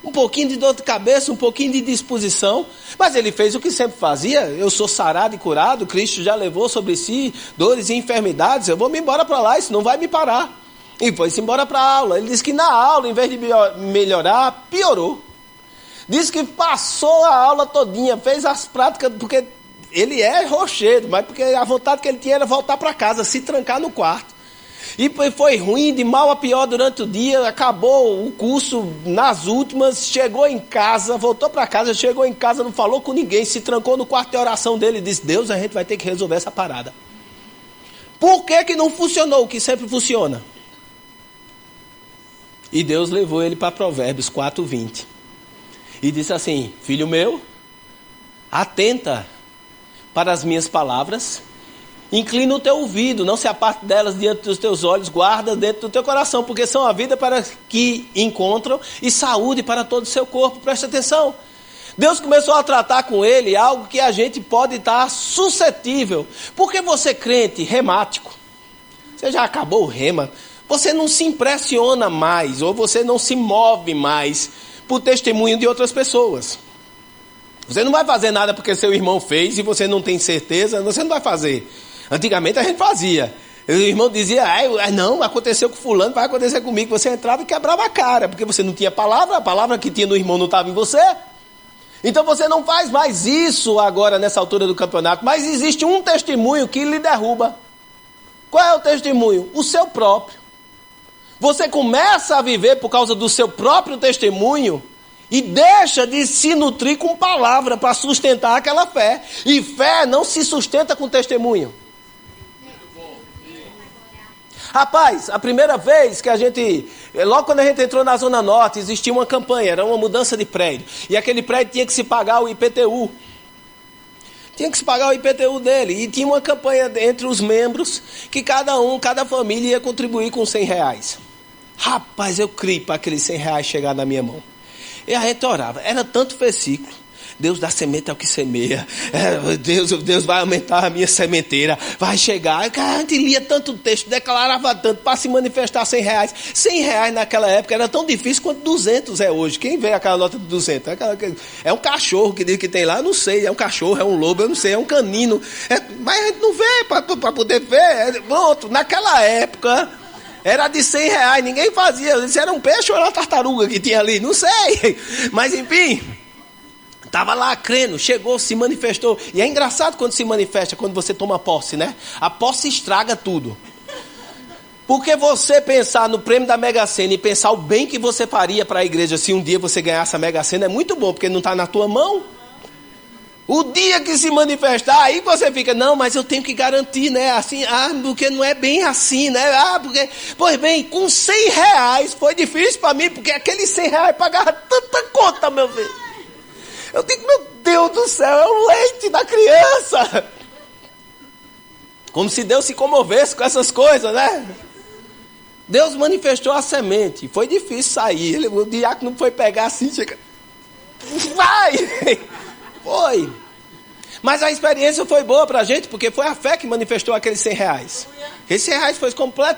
Um pouquinho de dor de cabeça, um pouquinho de disposição, mas ele fez o que sempre fazia. Eu sou sarado e curado, Cristo já levou sobre si dores e enfermidades, eu vou me embora para lá, isso não vai me parar. E foi-se embora para a aula. Ele disse que na aula, em vez de melhorar, piorou. Disse que passou a aula todinha, fez as práticas, porque ele é rochedo, mas porque a vontade que ele tinha era voltar para casa, se trancar no quarto. E foi ruim, de mal a pior durante o dia, acabou o curso nas últimas, chegou em casa, voltou para casa, chegou em casa, não falou com ninguém, se trancou no quarto de oração dele e disse, Deus, a gente vai ter que resolver essa parada. Por que não funcionou o que sempre funciona? E Deus levou ele para Provérbios 4:20. E disse assim, filho meu, atenta para as minhas palavras, inclina o teu ouvido, não se aparte delas diante dos teus olhos, guarda dentro do teu coração, porque são a vida para que encontram e saúde para todo o seu corpo. Preste atenção. Deus começou a tratar com ele algo que a gente pode estar suscetível. Porque você crente, remático, você já acabou o rema, você não se impressiona mais, ou você não se move mais por testemunho de outras pessoas. Você não vai fazer nada porque seu irmão fez e você não tem certeza, você não vai fazer. Antigamente a gente fazia. O irmão dizia, não, aconteceu com fulano, vai acontecer comigo. Você entrava e quebrava a cara, porque você não tinha palavra, a palavra que tinha no irmão não estava em você. Então você não faz mais isso agora nessa altura do campeonato, mas existe um testemunho que lhe derruba. Qual é o testemunho? O seu próprio. Você começa a viver por causa do seu próprio testemunho e deixa de se nutrir com palavra para sustentar aquela fé. E fé não se sustenta com testemunho. Rapaz, a primeira vez que logo quando a gente entrou na Zona Norte, existia uma campanha, era uma mudança de prédio. E aquele prédio tinha que se pagar o IPTU. Tinha que se pagar o IPTU dele. E tinha uma campanha entre os membros que cada família ia contribuir com R$100. Rapaz, eu criei para aqueles R$100 chegar na minha mão. E a gente orava. Era tanto versículo. Deus dá semente ao que semeia. Deus vai aumentar a minha sementeira. Vai chegar. A gente lia tanto texto, declarava tanto para se manifestar R$100. R$100 naquela época era tão difícil quanto 200 é hoje. Quem vê aquela nota de 200? É um cachorro que diz que tem lá, eu não sei. É um cachorro, é um lobo, eu não sei. É um canino. Mas a gente não vê para poder ver. Pronto, naquela época era de R$100. Ninguém fazia. Se era um peixe ou era uma tartaruga que tinha ali. Não sei. Mas enfim... Estava lá crendo, chegou, se manifestou. E é engraçado quando se manifesta, quando você toma posse, né? A posse estraga tudo. Porque você pensar no prêmio da Mega Sena e pensar o bem que você faria para a igreja se um dia você ganhasse a Mega Sena é muito bom, porque não está na tua mão. O dia que se manifestar, aí você fica, não, mas eu tenho que garantir, né? Assim, porque não é bem assim, né? Porque, pois bem, com R$100 foi difícil para mim, porque aqueles R$100 pagava tanta conta, meu filho. Eu digo, meu Deus do céu, é o leite da criança. Como se Deus se comovesse com essas coisas, né? Deus manifestou a semente. Foi difícil sair. O diácono foi pegar assim, chega... Vai! Foi. Mas a experiência foi boa para a gente, porque foi a fé que manifestou aqueles R$100. Esse R$100 foi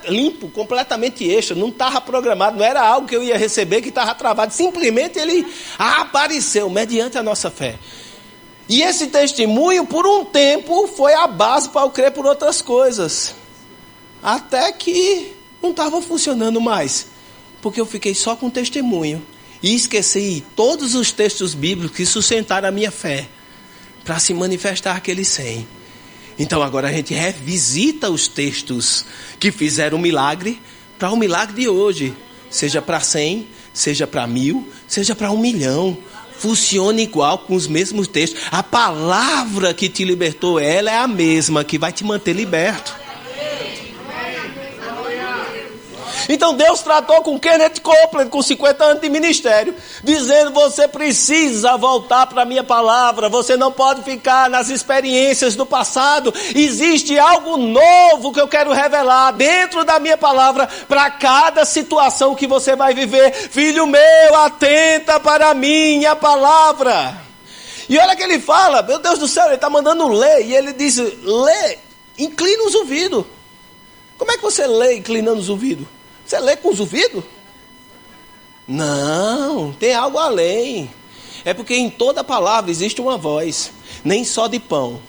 limpo, completamente extra, não estava programado, não era algo que eu ia receber que estava travado, simplesmente ele apareceu mediante a nossa fé. E esse testemunho, por um tempo, foi a base para eu crer por outras coisas. Até que não estava funcionando mais, porque eu fiquei só com testemunho e esqueci todos os textos bíblicos que sustentaram a minha fé para se manifestar aquele 100. Então agora a gente revisita os textos que fizeram o milagre para o milagre de hoje. Seja para 100, seja para 1000, seja para 1 milhão. Funciona igual com os mesmos textos. A palavra que te libertou, ela é a mesma que vai te manter liberto. Então Deus tratou com Kenneth Copeland, com 50 anos de ministério, dizendo: você precisa voltar para a minha palavra, você não pode ficar nas experiências do passado, existe algo novo que eu quero revelar dentro da minha palavra, para cada situação que você vai viver. Filho meu, atenta para a minha palavra. E olha que ele fala, meu Deus do céu, ele está mandando ler, e ele diz: lê, inclina os ouvidos. Como é que você lê inclinando os ouvidos? Você lê com os ouvidos? Não, tem algo além. É porque em toda palavra existe uma voz. Nem só de pão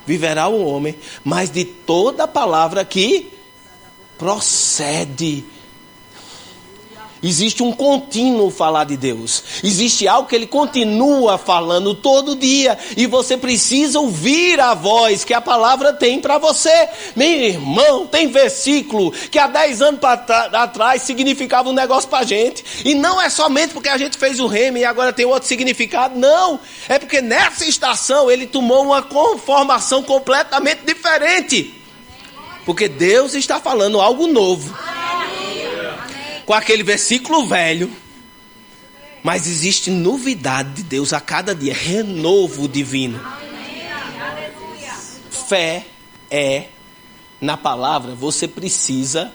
viverá o homem, mas de toda palavra que procede. Existe um contínuo falar de Deus. Existe algo que ele continua falando todo dia. E você precisa ouvir a voz que a palavra tem para você. Meu irmão, tem versículo que há 10 anos atrás significava um negócio para a gente. E não é somente porque a gente fez o rema e agora tem outro significado. Não. É porque nessa estação ele tomou uma conformação completamente diferente. Porque Deus está falando algo novo. Com aquele versículo velho, mas existe novidade de Deus a cada dia, renovo divino. Fé é na palavra, você precisa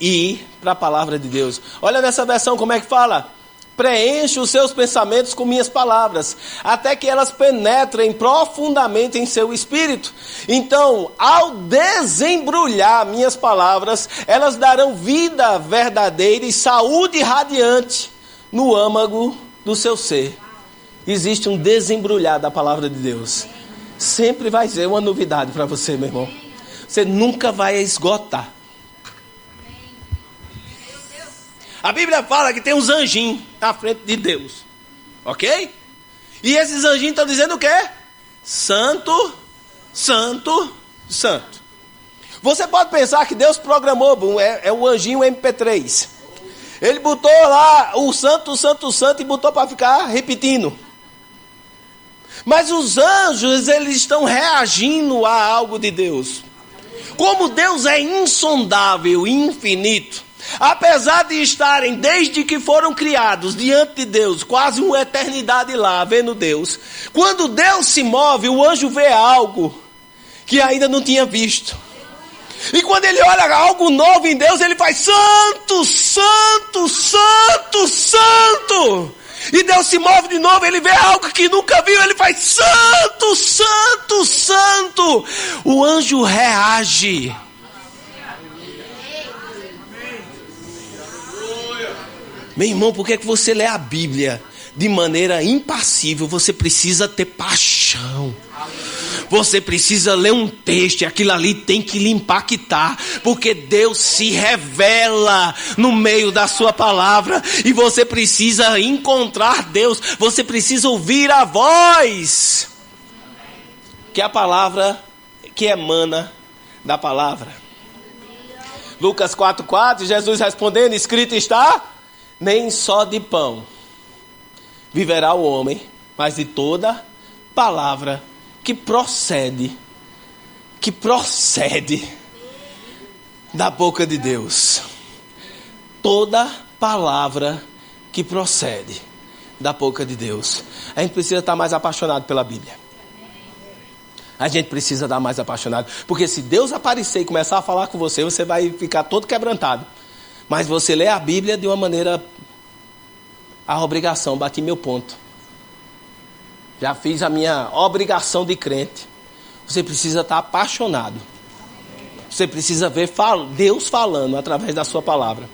ir para a palavra de Deus. Olha nessa versão como é que fala: preenche os seus pensamentos com minhas palavras, até que elas penetrem profundamente em seu espírito. Então, ao desembrulhar minhas palavras, elas darão vida verdadeira e saúde radiante no âmago do seu ser. Existe um desembrulhar da palavra de Deus. Sempre vai ser uma novidade para você, meu irmão. Você nunca vai esgotar. A Bíblia fala que tem uns anjinhos na frente de Deus. Ok? E esses anjinhos estão dizendo o quê? Santo, santo, santo. Você pode pensar que Deus programou, é o anjinho MP3. Ele botou lá o santo, santo, santo e botou para ficar repetindo. Mas os anjos, eles estão reagindo a algo de Deus. Como Deus é insondável e infinito, apesar de estarem desde que foram criados diante de Deus, quase uma eternidade lá, vendo Deus, quando Deus se move, o anjo vê algo que ainda não tinha visto. E quando ele olha algo novo em Deus, ele faz santo, santo, santo, santo. E Deus se move de novo, ele vê algo que nunca viu, ele faz santo, santo, santo. O anjo reage. Meu irmão, por que você lê a Bíblia de maneira impassível? Você precisa ter paixão. Você precisa ler um texto e aquilo ali tem que lhe impactar. Porque Deus se revela no meio da sua palavra. E você precisa encontrar Deus. Você precisa ouvir a voz. Que é a palavra que emana da palavra. Lucas 4,4, Jesus respondendo, escrito está: nem só de pão viverá o homem, mas de toda palavra que procede da boca de Deus. Toda palavra que procede da boca de Deus. A gente precisa estar mais apaixonado pela Bíblia. A gente precisa estar mais apaixonado. Porque se Deus aparecer e começar a falar com você, você vai ficar todo quebrantado. Mas você lê a Bíblia de uma maneira... a obrigação, bati meu ponto. Já fiz a minha obrigação de crente. Você precisa estar apaixonado. Você precisa ver Deus falando através da sua palavra.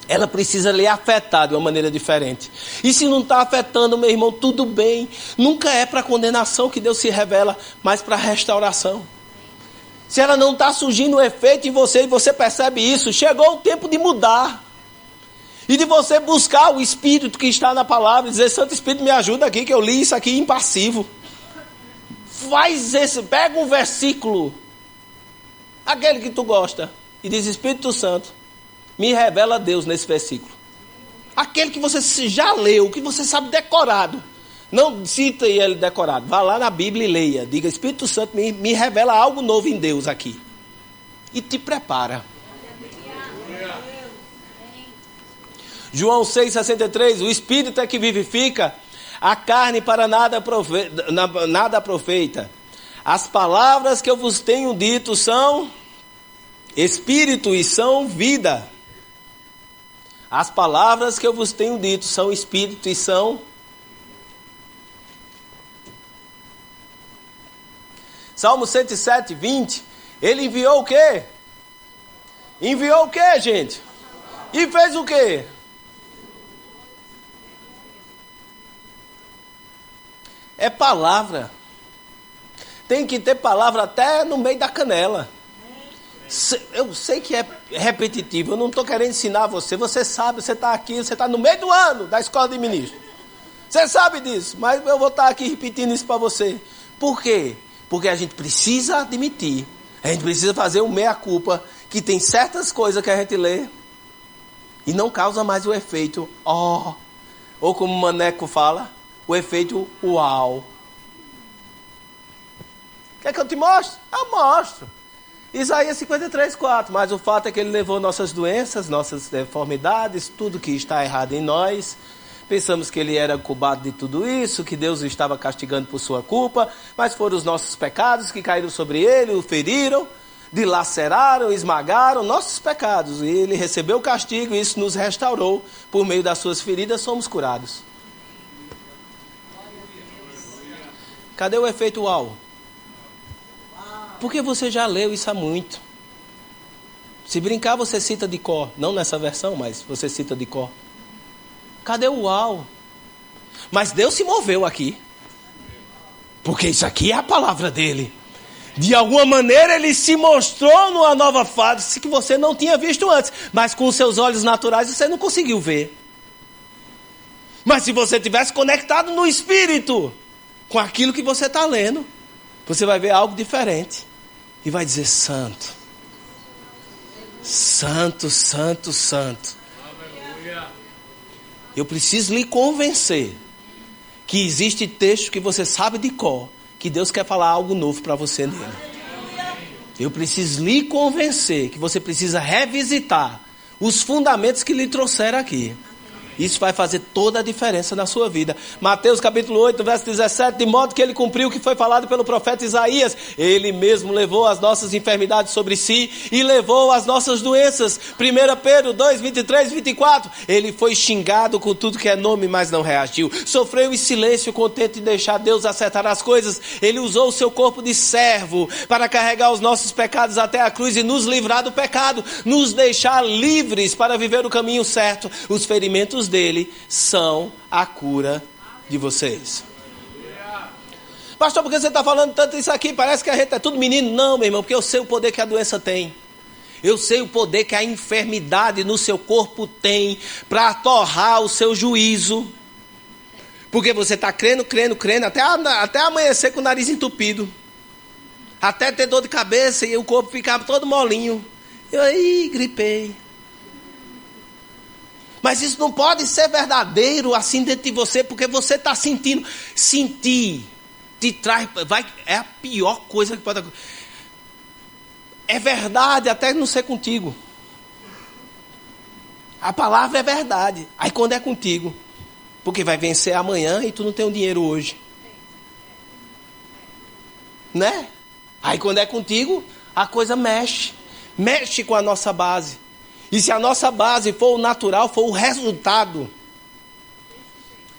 Ela precisa lhe afetar de uma maneira diferente. E se não está afetando, meu irmão, tudo bem. Nunca é para condenação que Deus se revela, mas para restauração. Se ela não está surgindo um efeito em você e você percebe isso, chegou o tempo de mudar. E de você buscar o Espírito que está na palavra e dizer: Santo Espírito, me ajuda aqui, que eu li isso aqui impassivo. Pega um versículo, aquele que tu gosta, e diz: Espírito Santo, me revela Deus nesse versículo. Aquele que você já leu, que você sabe decorado. Não cita ele decorado. Vá lá na Bíblia e leia. Diga: Espírito Santo, me revela algo novo em Deus aqui. E te prepara. João 6,63, o Espírito é que vivifica, a carne para nada aproveita. As palavras que eu vos tenho dito são Espírito e são vida. As palavras que eu vos tenho dito são Espírito e são... Salmo 107, 20. Ele enviou o quê? Enviou o quê, gente? E fez o quê? É palavra. Tem que ter palavra até no meio da canela. Eu sei que é repetitivo, eu não estou querendo ensinar você. Você sabe, você está aqui, você está no meio do ano da escola de ministro. Você sabe disso, mas eu vou estar aqui repetindo isso para você. Por quê? Porque a gente precisa admitir, a gente precisa fazer um meia-culpa, que tem certas coisas que a gente lê e não causa mais o efeito ó, ou como o Maneco fala, o efeito uau. Quer que eu te mostre? Eu mostro. Isaías 53, 4. Mas o fato é que ele levou nossas doenças, nossas deformidades, tudo que está errado em nós. Pensamos que ele era culpado de tudo isso, que Deus o estava castigando por sua culpa, mas foram os nossos pecados que caíram sobre ele, o feriram, dilaceraram, esmagaram nossos pecados. E ele recebeu o castigo e isso nos restaurou. Por meio das suas feridas somos curados. Cadê o efeito uau? Porque você já leu isso há muito. Se brincar, você cita de cor. Não nessa versão, mas você cita de cor. Cadê o uau? Mas Deus se moveu aqui. Porque isso aqui é a palavra dele. De alguma maneira ele se mostrou numa nova fase que você não tinha visto antes. Mas com os seus olhos naturais você não conseguiu ver. Mas se você tivesse conectado no Espírito com aquilo que você está lendo, você vai ver algo diferente. E vai dizer santo. Santo, santo, santo. Eu preciso lhe convencer que existe texto que você sabe de cor, que Deus quer falar algo novo para você nele. Eu preciso lhe convencer que você precisa revisitar os fundamentos que lhe trouxeram aqui. Isso vai fazer toda a diferença na sua vida. Mateus capítulo 8, verso 17. De modo que ele cumpriu o que foi falado pelo profeta Isaías. Ele mesmo levou as nossas enfermidades sobre si e levou as nossas doenças. 1 Pedro 2, 23, 24. Ele foi xingado com tudo que é nome, mas não reagiu. Sofreu em silêncio, contente em deixar Deus acertar as coisas. Ele usou o seu corpo de servo para carregar os nossos pecados até a cruz e nos livrar do pecado. Nos deixar livres para viver o caminho certo. Os ferimentos dele são a cura de vocês. Pastor, por que você está falando tanto isso aqui? Parece que a gente é tudo menino. Não, meu irmão, porque eu sei o poder que a doença tem. Eu sei o poder que a enfermidade no seu corpo tem para torrar o seu juízo. Porque você está crendo, até amanhecer com o nariz entupido. Até ter dor de cabeça e o corpo ficar todo molinho. Eu aí gripei. Mas isso não pode ser verdadeiro assim dentro de você, porque você está sentindo. Sentir te traz, é a pior coisa que pode acontecer. É verdade até não ser contigo. A palavra é verdade. Aí quando é contigo, porque vai vencer amanhã e tu não tem o dinheiro hoje. Né? Aí quando é contigo, a coisa mexe. Mexe com a nossa base. E se a nossa base for o natural, for o resultado.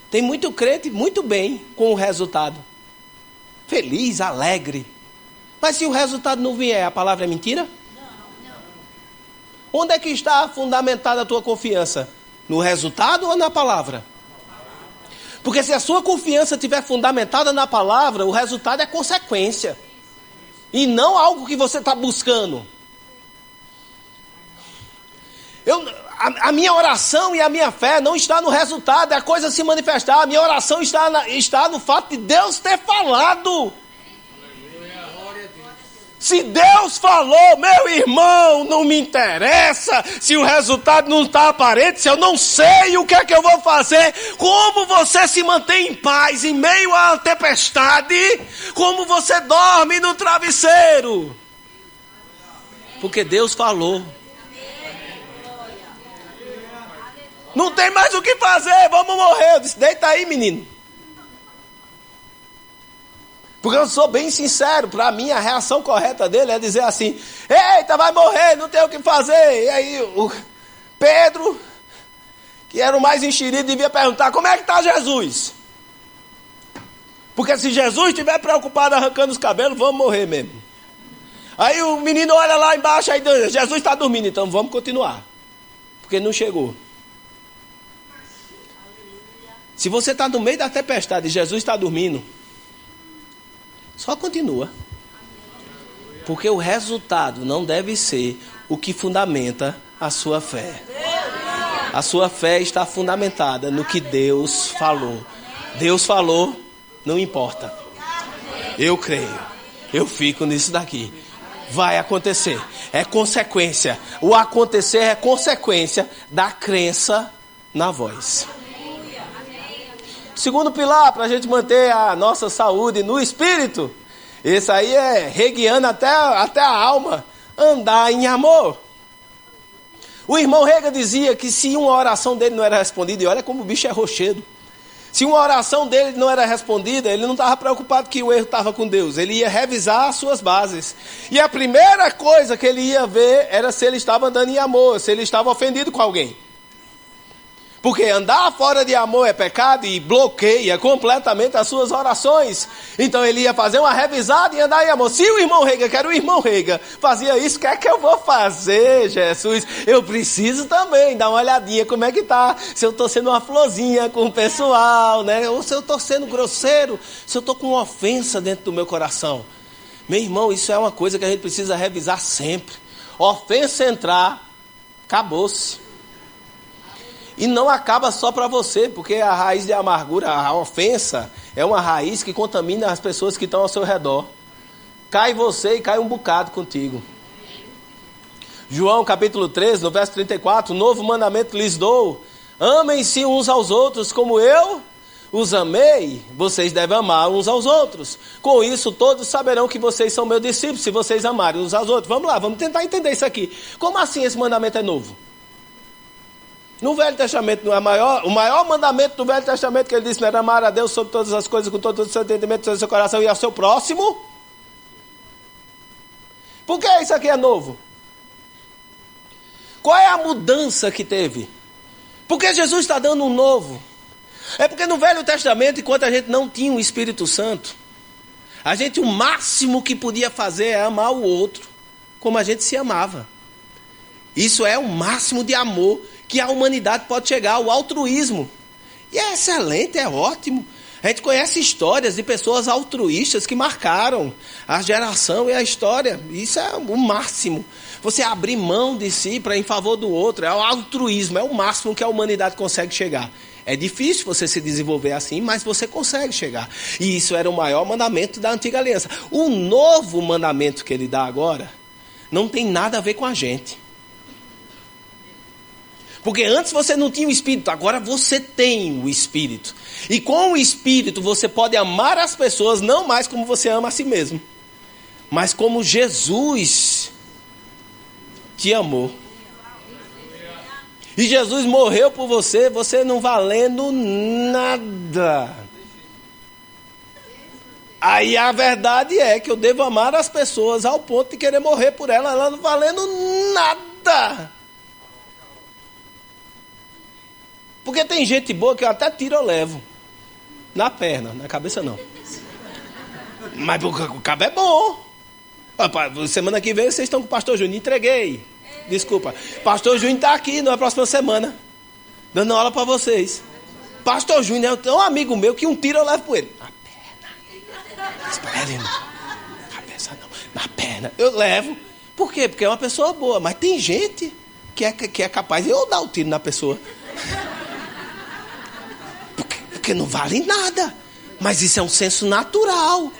Tem muito crente muito bem com o resultado. Feliz, alegre. Mas se o resultado não vier, a palavra é mentira? Não. Onde é que está fundamentada a tua confiança? No resultado ou na palavra? Porque se a sua confiança estiver fundamentada na palavra, o resultado é consequência. E não algo que você está buscando. A minha oração e a minha fé não está no resultado, é a coisa se manifestar. A minha oração está no fato de Deus ter falado. Se Deus falou, meu irmão, não me interessa se o resultado não está aparente, se eu não sei o que é que eu vou fazer. Como você se mantém em paz em meio à tempestade? Como você dorme no travesseiro? Porque Deus falou. Não tem mais o que fazer, vamos morrer. Eu disse, deita aí, menino. Porque eu sou bem sincero, para mim a reação correta dele é dizer assim, eita, vai morrer, não tem o que fazer. E aí o Pedro, que era o mais enxerido, devia perguntar, como é que está Jesus? Porque se Jesus estiver preocupado arrancando os cabelos, vamos morrer mesmo. Aí o menino olha lá embaixo, aí Jesus está dormindo, então vamos continuar. Porque não chegou. Se você está no meio da tempestade e Jesus está dormindo, só continua. Porque o resultado não deve ser o que fundamenta a sua fé. A sua fé está fundamentada no que Deus falou. Deus falou, não importa. Eu creio. Eu fico nisso daqui. Vai acontecer. É consequência. O acontecer é consequência da crença na voz. Segundo pilar, para a gente manter a nossa saúde no espírito, esse aí é reguiando até a alma, andar em amor. O irmão Rega dizia que se uma oração dele não era respondida, e olha como o bicho é rochedo, se uma oração dele não era respondida, ele não estava preocupado que o erro estava com Deus, ele ia revisar as suas bases. E a primeira coisa que ele ia ver era se ele estava andando em amor, se ele estava ofendido com alguém. Porque andar fora de amor é pecado e bloqueia completamente as suas orações. Então ele ia fazer uma revisada e andar em amor. Se o irmão Rega, que era o irmão Rega, fazia isso, o que é que eu vou fazer, Jesus? Eu preciso também dar uma olhadinha como é que tá. Se eu estou sendo uma florzinha com o pessoal, né? Ou se eu estou sendo grosseiro, se eu estou com uma ofensa dentro do meu coração. Meu irmão, isso é uma coisa que a gente precisa revisar sempre. Ofensa entrar, acabou-se. E não acaba só para você, porque a raiz de amargura, a ofensa, é uma raiz que contamina as pessoas que estão ao seu redor. Cai você e cai um bocado contigo. João capítulo 13, no verso 34, novo mandamento lhes dou. Amem-se uns aos outros como eu os amei. Vocês devem amar uns aos outros. Com isso todos saberão que vocês são meus discípulos, se vocês amarem uns aos outros. Vamos lá, vamos tentar entender isso aqui. Como assim esse mandamento é novo? No Velho Testamento, o maior mandamento do Velho Testamento que ele disse, não era amar a Deus sobre todas as coisas, com todo o seu entendimento, todo o seu coração e ao seu próximo. Por que isso aqui é novo? Qual é a mudança que teve? Por que Jesus está dando um novo? É porque no Velho Testamento, enquanto a gente não tinha o Espírito Santo, a gente o máximo que podia fazer é amar o outro como a gente se amava. Isso é o máximo de amor que a humanidade pode chegar, o altruísmo. E é excelente, é ótimo. A gente conhece histórias de pessoas altruístas que marcaram a geração e a história. Isso é o máximo. Você abrir mão de si para em favor do outro, é o altruísmo, é o máximo que a humanidade consegue chegar. É difícil você se desenvolver assim, mas você consegue chegar. E isso era o maior mandamento da antiga aliança. O novo mandamento que ele dá agora não tem nada a ver com a gente. Porque antes você não tinha o Espírito, agora você tem o Espírito. E com o Espírito você pode amar as pessoas não mais como você ama a si mesmo, mas como Jesus te amou. E Jesus morreu por você, você não valendo nada. Aí a verdade é que eu devo amar as pessoas ao ponto de querer morrer por elas, elas não valendo nada. Porque tem gente boa que eu até tiro ou levo. Na perna, na cabeça não. Mas o cabo é bom. Semana que vem vocês estão com o pastor Júnior. Entreguei. Desculpa. Pastor Júnior está aqui na próxima semana. Dando aula para vocês. Pastor Júnior é tão amigo meu que um tiro eu levo por ele. Na perna. Espera ele não. Na cabeça não. Na perna. Eu levo. Por quê? Porque é uma pessoa boa. Mas tem gente que é capaz de eu dar o tiro na pessoa. Porque não vale nada. Mas isso é um senso natural.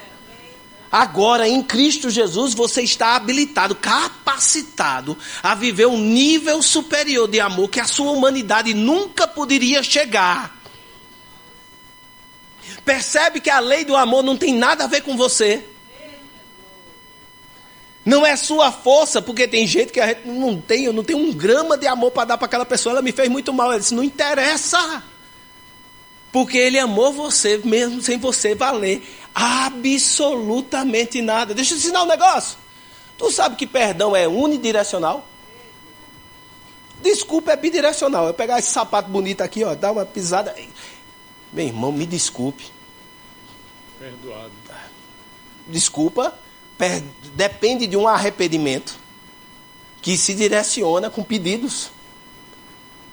Agora, em Cristo Jesus, você está habilitado, capacitado a viver um nível superior de amor que a sua humanidade nunca poderia chegar. Percebe que a lei do amor não tem nada a ver com você. Não é sua força, porque tem gente que a gente não tem, eu não tenho um grama de amor para dar para aquela pessoa, ela me fez muito mal. Ele disse, não interessa. Porque ele amou você, mesmo sem você valer absolutamente nada. Deixa eu te ensinar um negócio. Tu sabe que perdão é unidirecional? Desculpa é bidirecional. Eu pegar esse sapato bonito aqui, ó, dar uma pisada. Meu irmão, me desculpe. Perdoado. Desculpa, depende de um arrependimento que se direciona com pedidos.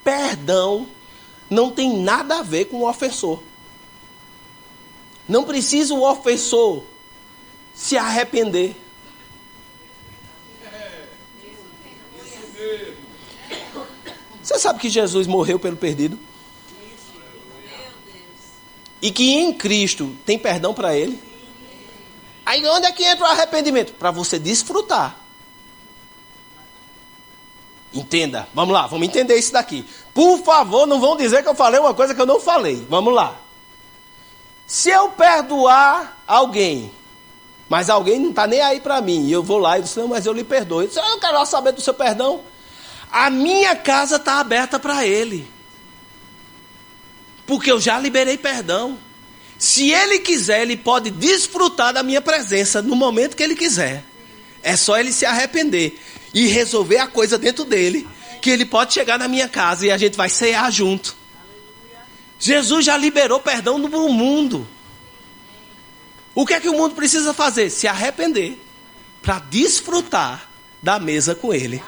Perdão não tem nada a ver com o ofensor. Não precisa o ofensor se arrepender. Você sabe que Jesus morreu pelo perdido? E que em Cristo tem perdão para ele? Aí onde é que entra o arrependimento? Para você desfrutar. Entenda. Vamos lá, vamos entender isso daqui. Por favor, não vão dizer que eu falei uma coisa que eu não falei. Vamos lá. Se eu perdoar alguém, mas alguém não está nem aí para mim, e eu vou lá e disse, não, mas eu lhe perdoo. Eu disse, eu não quero saber do seu perdão. A minha casa está aberta para ele. Porque eu já liberei perdão. Se ele quiser, ele pode desfrutar da minha presença no momento que ele quiser. É só ele se arrepender e resolver a coisa dentro dele, que ele pode chegar na minha casa e a gente vai cear junto. Jesus já liberou perdão no mundo. O que é que o mundo precisa fazer? Se arrepender para desfrutar da mesa com ele.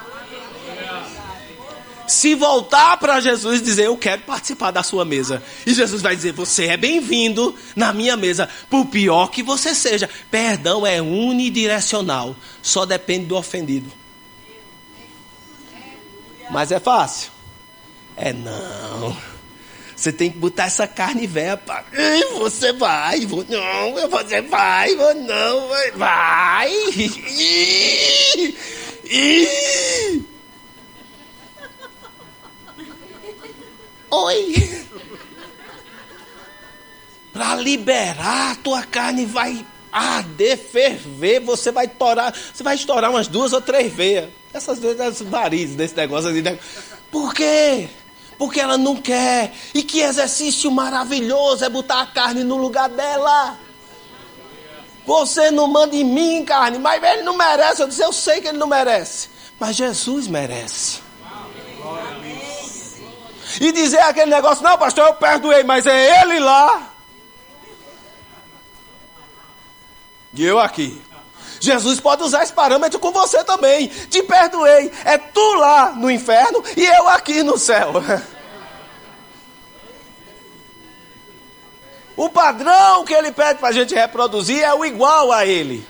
Se voltar para Jesus e dizer, eu quero participar da sua mesa. E Jesus vai dizer, você é bem-vindo na minha mesa, por pior que você seja. Perdão é unidirecional, só depende do ofendido. Mas é fácil? É não. Você tem que botar essa carne velha para... Você vai, não, você vai, não, vai. Oi. Para liberar, tua carne vai arder, ferver, você vai estourar umas 2 ou 3 veias. Essas varizes desse negócio. Por quê? Porque ela não quer. E que exercício maravilhoso é botar a carne no lugar dela. Você não manda em mim, carne, mas ele não merece. Eu disse, eu sei que ele não merece, mas Jesus merece. E dizer aquele negócio, não, pastor, eu perdoei, mas é ele lá. E eu aqui. Jesus pode usar esse parâmetro com você também. Te perdoei. É tu lá no inferno e eu aqui no céu. O padrão que ele pede para a gente reproduzir é o igual a ele.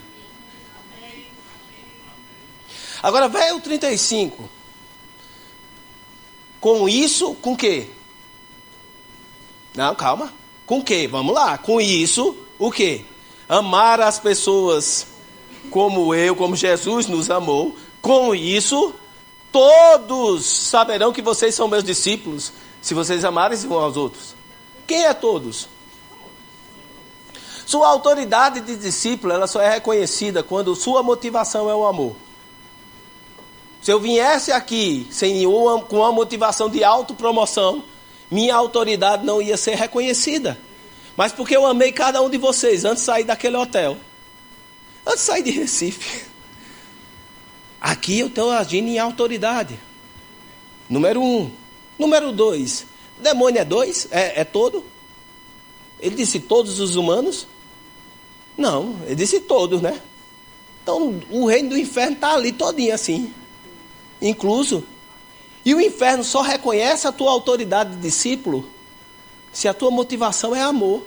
Agora, veio o 35. Com isso, com quê? Não, calma. Com quê? Vamos lá. Com isso, o quê? Amar as pessoas como Jesus nos amou. Com isso, todos saberão que vocês são meus discípulos, se vocês amarem uns aos outros. Quem é todos? Sua autoridade de discípulo, ela só é reconhecida quando sua motivação é o amor. Se eu viesse aqui com uma motivação de autopromoção, minha autoridade não ia ser reconhecida. Mas porque eu amei cada um de vocês antes de sair daquele hotel. Antes de sair de Recife. Aqui eu estou agindo em autoridade. Número 1. Número 2. Demônio é 2? É todo? Ele disse todos os humanos? Não, ele disse todos, né? Então o reino do inferno está ali todinho assim. Incluso. E o inferno só reconhece a tua autoridade de discípulo se a tua motivação é amor.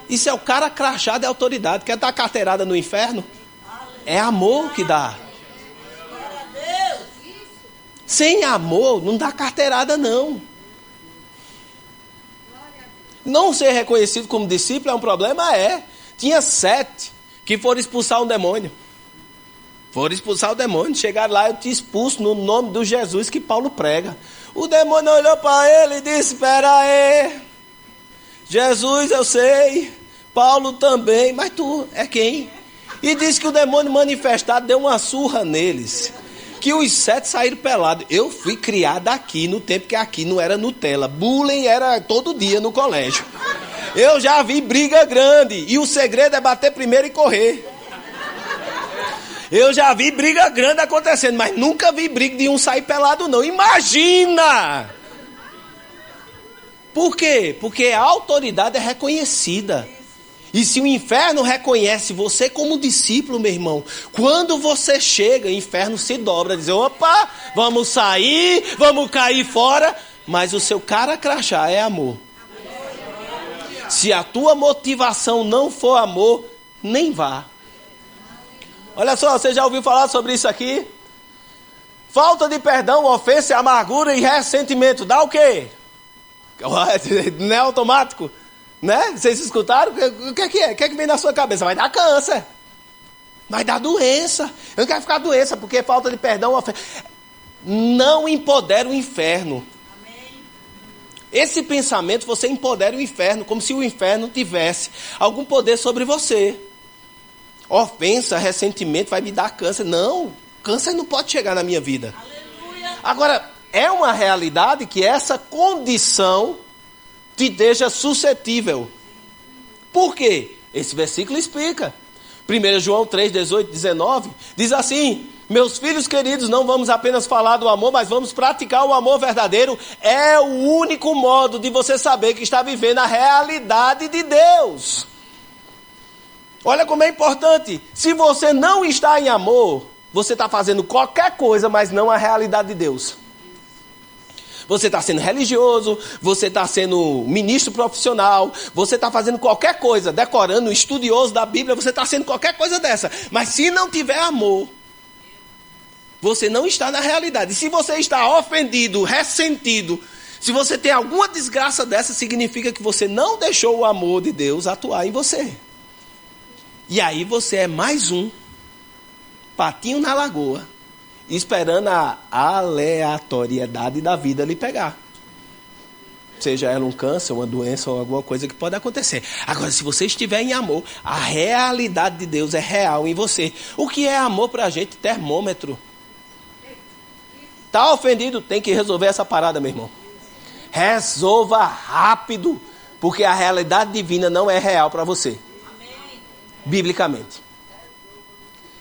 Isso é o cara crachado de autoridade. Quer dar carteirada no inferno? É amor que dá. Sem amor, não dá carteirada não. Não ser reconhecido como discípulo é um problema? É. Tinha 7 que foram expulsar um demônio. Foram expulsar o demônio. Chegaram lá, eu te expulso no nome do Jesus que Paulo prega. O demônio olhou para ele e disse, espera aí. Jesus eu sei, Paulo também, mas tu é quem? E diz que o demônio manifestado deu uma surra neles. Que os 7 saíram pelados. Eu fui criado aqui, no tempo que aqui não era Nutella. Bullying era todo dia no colégio. Eu já vi briga grande. E o segredo é bater primeiro e correr. Eu já vi briga grande acontecendo, mas nunca vi briga de um sair pelado, não. Imagina! Por quê? Porque a autoridade é reconhecida. E se o inferno reconhece você como discípulo, meu irmão, quando você chega, o inferno se dobra, diz, opa, vamos sair, vamos cair fora, mas o seu cara crachá é amor. Se a tua motivação não for amor, nem vá. Olha só, você já ouviu falar sobre isso aqui? Falta de perdão, ofensa, amargura e ressentimento, dá o quê? Não é automático? Né? Vocês escutaram? O que é? O que é que vem na sua cabeça? Vai dar câncer. Vai dar doença. Eu não quero ficar doença, porque falta de perdão. Não empodera o inferno. Esse pensamento, você empodera o inferno, como se o inferno tivesse algum poder sobre você. Ofensa, ressentimento, vai me dar câncer. Não, câncer não pode chegar na minha vida. Agora, é uma realidade que essa condição te deixa suscetível. Por quê? Esse versículo explica. 1 João 3, 18, 19, diz assim: meus filhos queridos, não vamos apenas falar do amor, mas vamos praticar o amor verdadeiro. É o único modo de você saber que está vivendo a realidade de Deus. Olha como é importante. Se você não está em amor, você está fazendo qualquer coisa, mas não a realidade de Deus. Você está sendo religioso, você está sendo ministro profissional, você está fazendo qualquer coisa, decorando, estudioso da Bíblia, você está sendo qualquer coisa dessa. Mas se não tiver amor, você não está na realidade. E se você está ofendido, ressentido, se você tem alguma desgraça dessa, significa que você não deixou o amor de Deus atuar em você. E aí você é mais um patinho na lagoa, esperando a aleatoriedade da vida lhe pegar. Seja ela um câncer, uma doença ou alguma coisa que pode acontecer. Agora, se você estiver em amor, a realidade de Deus é real em você. O que é amor pra gente? Termômetro. Tá ofendido? Tem que resolver essa parada, meu irmão. Resolva rápido, porque a realidade divina não é real para você. Biblicamente.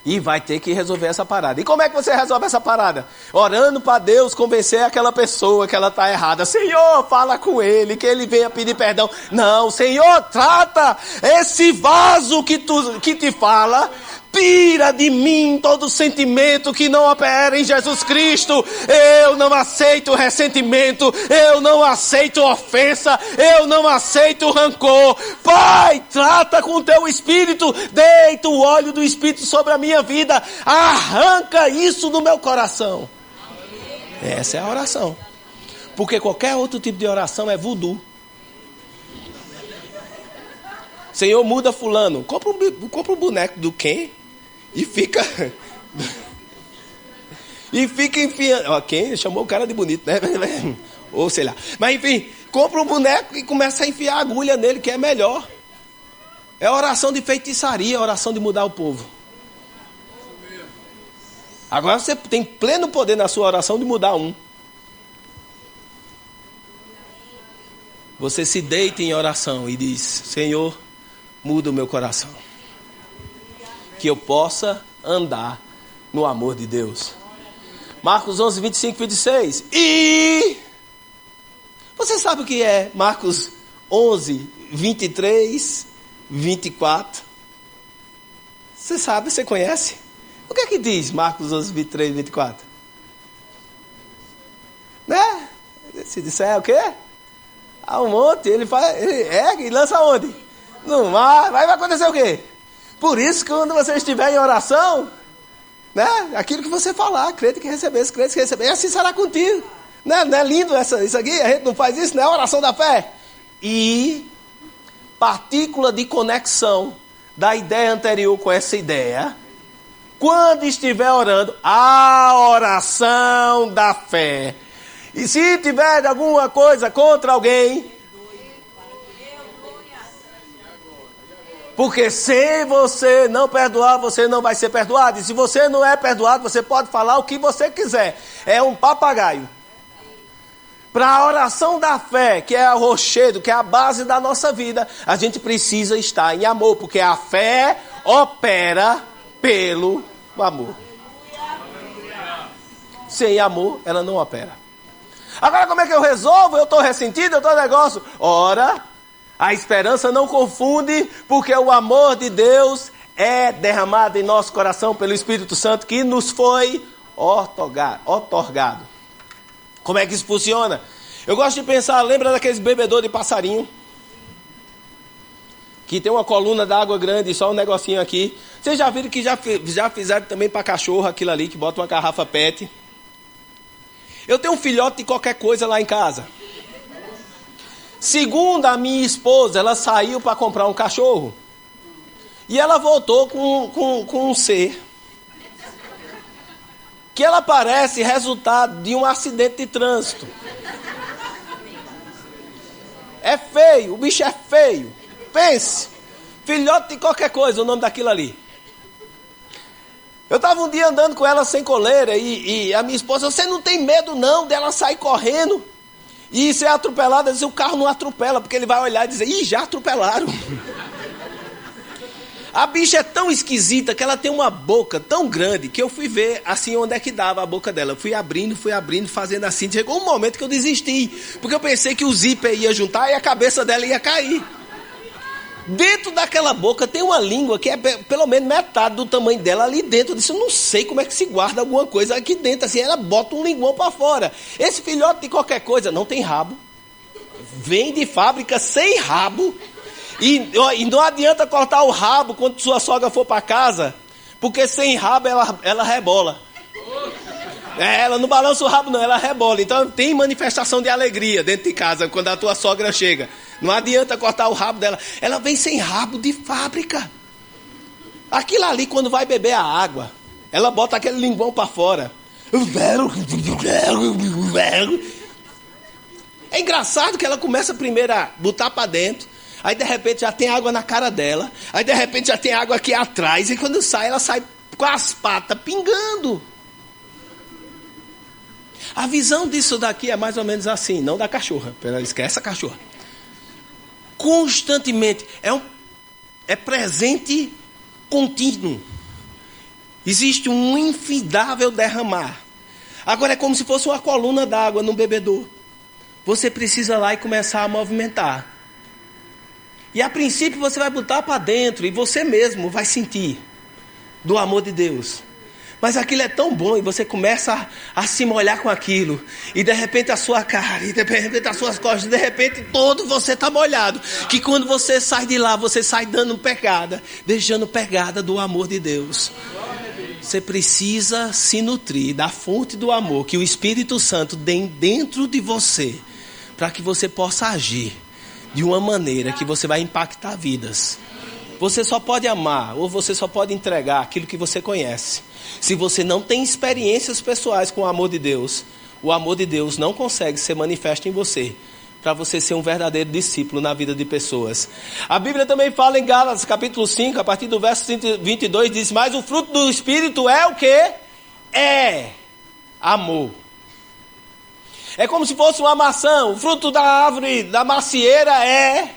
E vai ter que resolver essa parada. E como é que você resolve essa parada? Orando para Deus convencer aquela pessoa que ela está errada. Senhor, fala com ele, que ele venha pedir perdão. Não, Senhor, trata esse vaso que te fala. Tira de mim todo sentimento que não opera em Jesus Cristo. Eu não aceito ressentimento. Eu não aceito ofensa. Eu não aceito rancor. Pai, trata com o teu Espírito. Deita o óleo do Espírito sobre a minha vida. Arranca isso do meu coração. Essa é a oração. Porque qualquer outro tipo de oração é voodoo. Senhor, muda fulano. Compra um boneco do Ken. E fica enfiando. Ó, quem chamou o cara de bonito, né? Ou sei lá. Mas enfim, compra um boneco e começa a enfiar a agulha nele, que é melhor. É oração de feitiçaria, oração de mudar o povo. Agora você tem pleno poder na sua oração de mudar um. Você se deita em oração e diz: Senhor, muda o meu coração. Que eu possa andar no amor de Deus. Marcos 11, 25 e 26. E você sabe o que é Marcos 11, 23, 24? Você sabe, você conhece? O que é que diz Marcos 11, 23 e 24? Né? Se disser o quê? Há um monte, ele ergue e lança onde? No mar. Vai acontecer o quê? Por isso que quando você estiver em oração, né, aquilo que você falar, crente que recebesse, crente que receber, assim será contigo. Né? Não é lindo isso aqui? A gente não faz isso, não é oração da fé? E partícula de conexão da ideia anterior com essa ideia, quando estiver orando, a oração da fé. E se tiver alguma coisa contra alguém, Porque se você não perdoar, você não vai ser perdoado. E se você não é perdoado, você pode falar o que você quiser. É um papagaio. Para a oração da fé, que é o rochedo, que é a base da nossa vida, a gente precisa estar em amor. Porque a fé opera pelo amor. Sem amor, ela não opera. Agora, como é que eu resolvo? Eu estou ressentido, eu estou negócio. Ora, a esperança não confunde, porque o amor de Deus é derramado em nosso coração pelo Espírito Santo que nos foi otorgado. Como é que isso funciona? Eu gosto de pensar, lembra daqueles bebedouros de passarinho? Que tem uma coluna d'água grande e só um negocinho aqui. Vocês já viram que já fizeram também para cachorro aquilo ali, que bota uma garrafa PET? Eu tenho um filhote de qualquer coisa lá em casa. Segundo a minha esposa, ela saiu para comprar um cachorro. E ela voltou com um ser. Que ela parece resultado de um acidente de trânsito. É feio, o bicho é feio. Pense, filhote de qualquer coisa, o nome daquilo ali. Eu estava um dia andando com ela sem coleira e a minha esposa, você não tem medo não dela sair correndo e ser atropelada? O carro não atropela, porque ele vai olhar e dizer, ih, já atropelaram. A bicha é tão esquisita que ela tem uma boca tão grande que eu fui ver assim onde é que dava a boca dela. Fui abrindo, fazendo assim. Chegou um momento que eu desisti, porque eu pensei que o zíper ia juntar e a cabeça dela ia cair. Dentro daquela boca tem uma língua que é pelo menos metade do tamanho dela ali dentro. Eu disse, eu não sei como é que se guarda alguma coisa aqui dentro. Assim, ela bota um linguão para fora. Esse filhote de qualquer coisa não tem rabo. Vem de fábrica sem rabo. E não adianta cortar o rabo quando sua sogra for para casa, porque sem rabo ela rebola. Ela não balança o rabo não, ela rebola. Então tem manifestação de alegria dentro de casa quando a tua sogra chega. Não adianta cortar o rabo dela. Ela vem sem rabo de fábrica. Aquilo ali, quando vai beber a água, ela bota aquele linguão para fora. É engraçado que ela começa primeiro a botar para dentro. Aí de repente já tem água na cara dela. Aí de repente já tem água aqui atrás. E quando sai, ela sai com as patas pingando. A visão disso daqui é mais ou menos assim. Não da cachorra. Esquece a cachorra. Constantemente. É presente contínuo. Existe um infindável derramar. Agora é como se fosse uma coluna d'água no bebedouro. Você precisa ir lá e começar a movimentar. E a princípio você vai botar para dentro e você mesmo vai sentir do amor de Deus. Mas aquilo é tão bom e você começa a se molhar com aquilo. E de repente a sua cara, e de repente as suas costas, de repente todo você está molhado. Que quando você sai de lá, você sai dando pegada, deixando pegada do amor de Deus. Você precisa se nutrir da fonte do amor que o Espírito Santo tem dentro de você. Para que você possa agir de uma maneira que você vai impactar vidas. Você só pode amar ou você só pode entregar aquilo que você conhece. Se você não tem experiências pessoais com o amor de Deus não consegue ser manifesto em você, para você ser um verdadeiro discípulo na vida de pessoas. A Bíblia também fala em Gálatas capítulo 5, a partir do verso 22, diz, mas o fruto do Espírito é o quê? É amor. É como se fosse uma maçã. O fruto da árvore da macieira é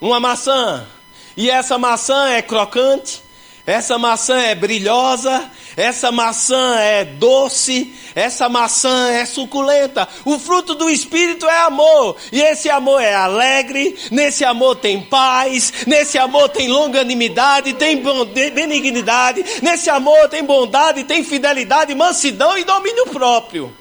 uma maçã. E essa maçã é crocante, essa maçã é brilhosa, essa maçã é doce, essa maçã é suculenta. O fruto do Espírito é amor. E esse amor é alegre, nesse amor tem paz, nesse amor tem longanimidade, tem benignidade, nesse amor tem bondade, tem fidelidade, mansidão e domínio próprio.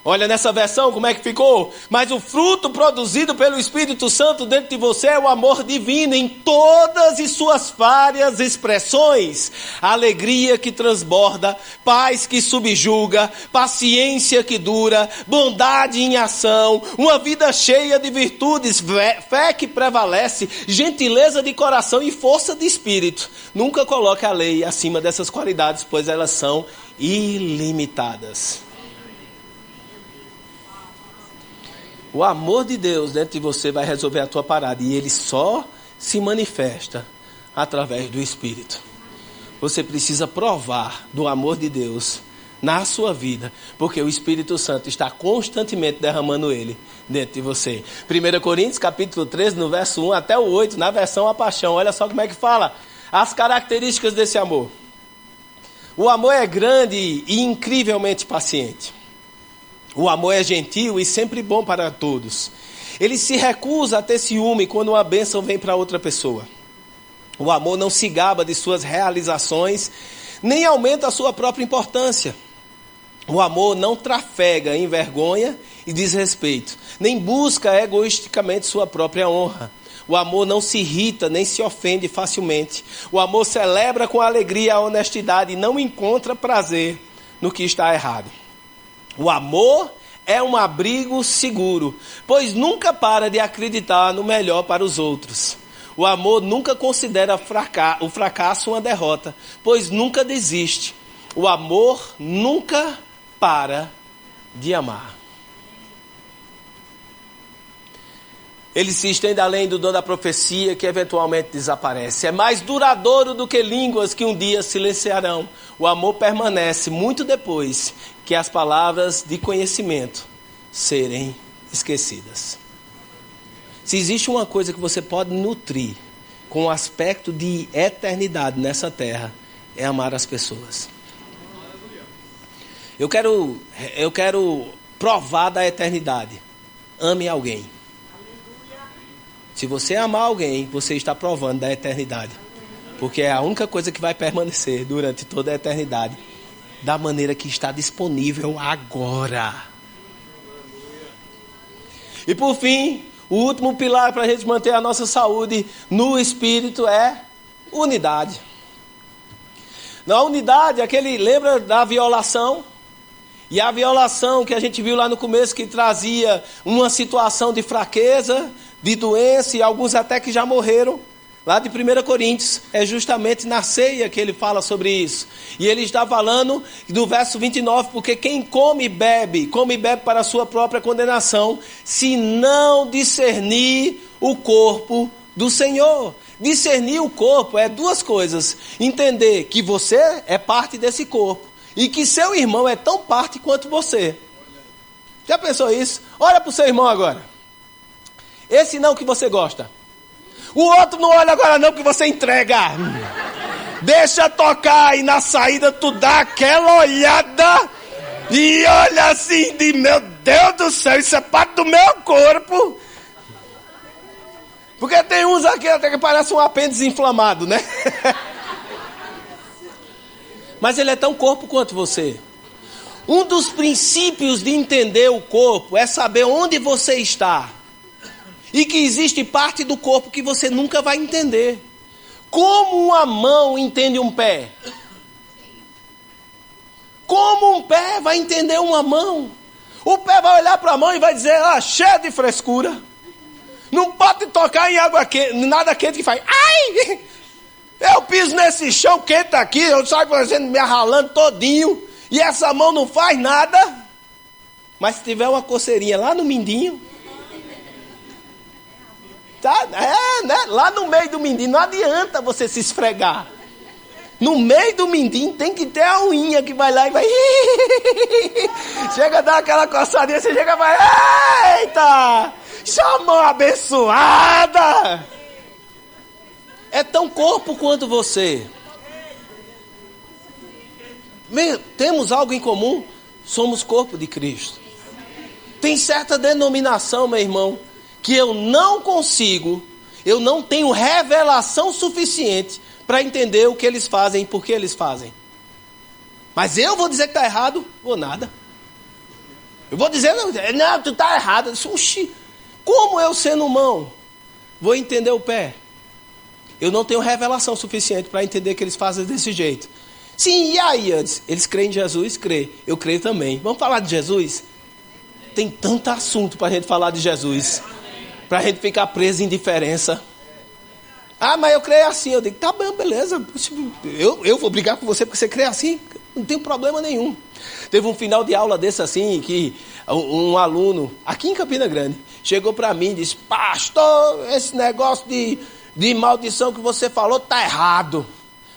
Olha nessa versão como é que ficou. Mas o fruto produzido pelo Espírito Santo dentro de você é o amor divino em todas as suas várias expressões. A alegria que transborda, paz que subjuga, paciência que dura, bondade em ação, uma vida cheia de virtudes, fé que prevalece, gentileza de coração e força de espírito. Nunca coloque a lei acima dessas qualidades, pois elas são ilimitadas. O amor de Deus dentro de você vai resolver a tua parada. E ele só se manifesta através do Espírito. Você precisa provar do amor de Deus na sua vida, porque o Espírito Santo está constantemente derramando ele dentro de você. 1 Coríntios capítulo 13, no verso 1 até o 8, na versão A Paixão, olha só como é que fala as características desse amor. O amor é grande e incrivelmente paciente. O amor é gentil e sempre bom para todos. Ele se recusa a ter ciúme quando uma bênção vem para outra pessoa. O amor não se gaba de suas realizações, nem aumenta a sua própria importância. O amor não trafega em vergonha e desrespeito, nem busca egoisticamente sua própria honra. O amor não se irrita, nem se ofende facilmente. O amor celebra com alegria a honestidade e não encontra prazer no que está errado. O amor é um abrigo seguro, pois nunca para de acreditar no melhor para os outros. O amor nunca considera o fracasso uma derrota, pois nunca desiste. O amor nunca para de amar. Ele se estende além do dom da profecia, que eventualmente desaparece. É mais duradouro do que línguas que um dia silenciarão. O amor permanece muito depois que as palavras de conhecimento serem esquecidas. Se existe uma coisa que você pode nutrir com o aspecto de eternidade nessa terra, é amar as pessoas. Eu quero provar da eternidade. Ame alguém. Se você amar alguém, você está provando da eternidade. Porque é a única coisa que vai permanecer durante toda a eternidade. Da maneira que está disponível agora. E por fim, o último pilar para a gente manter a nossa saúde no Espírito é unidade. Na unidade, lembra da violação? E a violação que a gente viu lá no começo, que trazia uma situação de fraqueza, de doença, e alguns até que já morreram, lá de 1 Coríntios, é justamente na ceia que ele fala sobre isso. E ele está falando do verso 29, porque quem come e bebe para a sua própria condenação, se não discernir o corpo do Senhor. Discernir o corpo é duas coisas: entender que você é parte desse corpo, e que seu irmão é tão parte quanto você. Já pensou isso? Olha para o seu irmão agora. Esse não que você gosta. O outro não olha agora não que você entrega. Deixa tocar e na saída tu dá aquela olhada e olha assim de meu Deus do céu, isso é parte do meu corpo. Porque tem uns aqui até que parece um apêndice inflamado, né? Mas ele é tão corpo quanto você. Um dos princípios de entender o corpo é saber onde você está. E que existe parte do corpo que você nunca vai entender. Como uma mão entende um pé? Como um pé vai entender uma mão? O pé vai olhar para a mão e vai dizer, cheia de frescura. Não pode tocar em água quente, nada quente que faz. Ai! Eu piso nesse chão quente aqui, eu saio fazendo, me arralando todinho, e essa mão não faz nada. Mas se tiver uma coceirinha lá no mindinho, tá? Né? Lá no meio do mindinho, não adianta você se esfregar. No meio do mindinho tem que ter a unha que vai lá e vai... Chega a dar aquela coçadinha, você chega e vai... Eita! Chamou abençoada! É tão corpo quanto você. Temos algo em comum? Somos corpo de Cristo. Tem certa denominação, meu irmão, que eu não tenho revelação suficiente para entender o que eles fazem e por que eles fazem. Mas eu vou dizer que está errado? Vou nada. Eu vou dizer, não, tu está errado. Oxi, como eu sendo mão vou entender o pé? Eu não tenho revelação suficiente para entender que eles fazem desse jeito. Sim, e aí? Eles creem em Jesus? Creem. Eu creio também. Vamos falar de Jesus? Tem tanto assunto para a gente falar de Jesus. Para a gente ficar preso em diferença. Mas eu creio assim. Eu digo, tá bem, beleza. Eu vou brigar com você porque você crê assim. Não tem problema nenhum. Teve um final de aula desse assim, que um aluno, aqui em Campina Grande, chegou para mim e disse, pastor, esse negócio de de maldição que você falou está errado.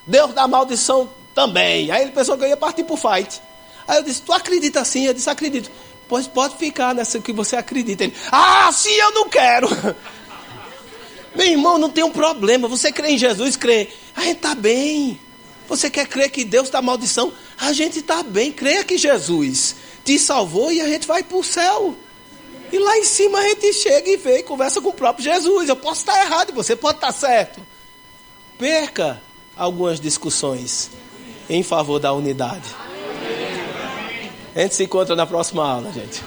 Deus da maldição também. Aí ele pensou que eu ia partir para o fight. Aí eu disse, tu acredita assim? Eu disse, acredito. Pois pode ficar nessa que você acredita. Ele, sim, eu não quero. Meu irmão, não tem um problema. Você crê em Jesus, crê. A gente está bem. Você quer crer que Deus da maldição? A gente está bem. Creia que Jesus te salvou e a gente vai para o céu. E lá em cima a gente chega e vê e conversa com o próprio Jesus. Eu posso estar errado e você pode estar certo. Perca algumas discussões em favor da unidade. A gente se encontra na próxima aula, gente.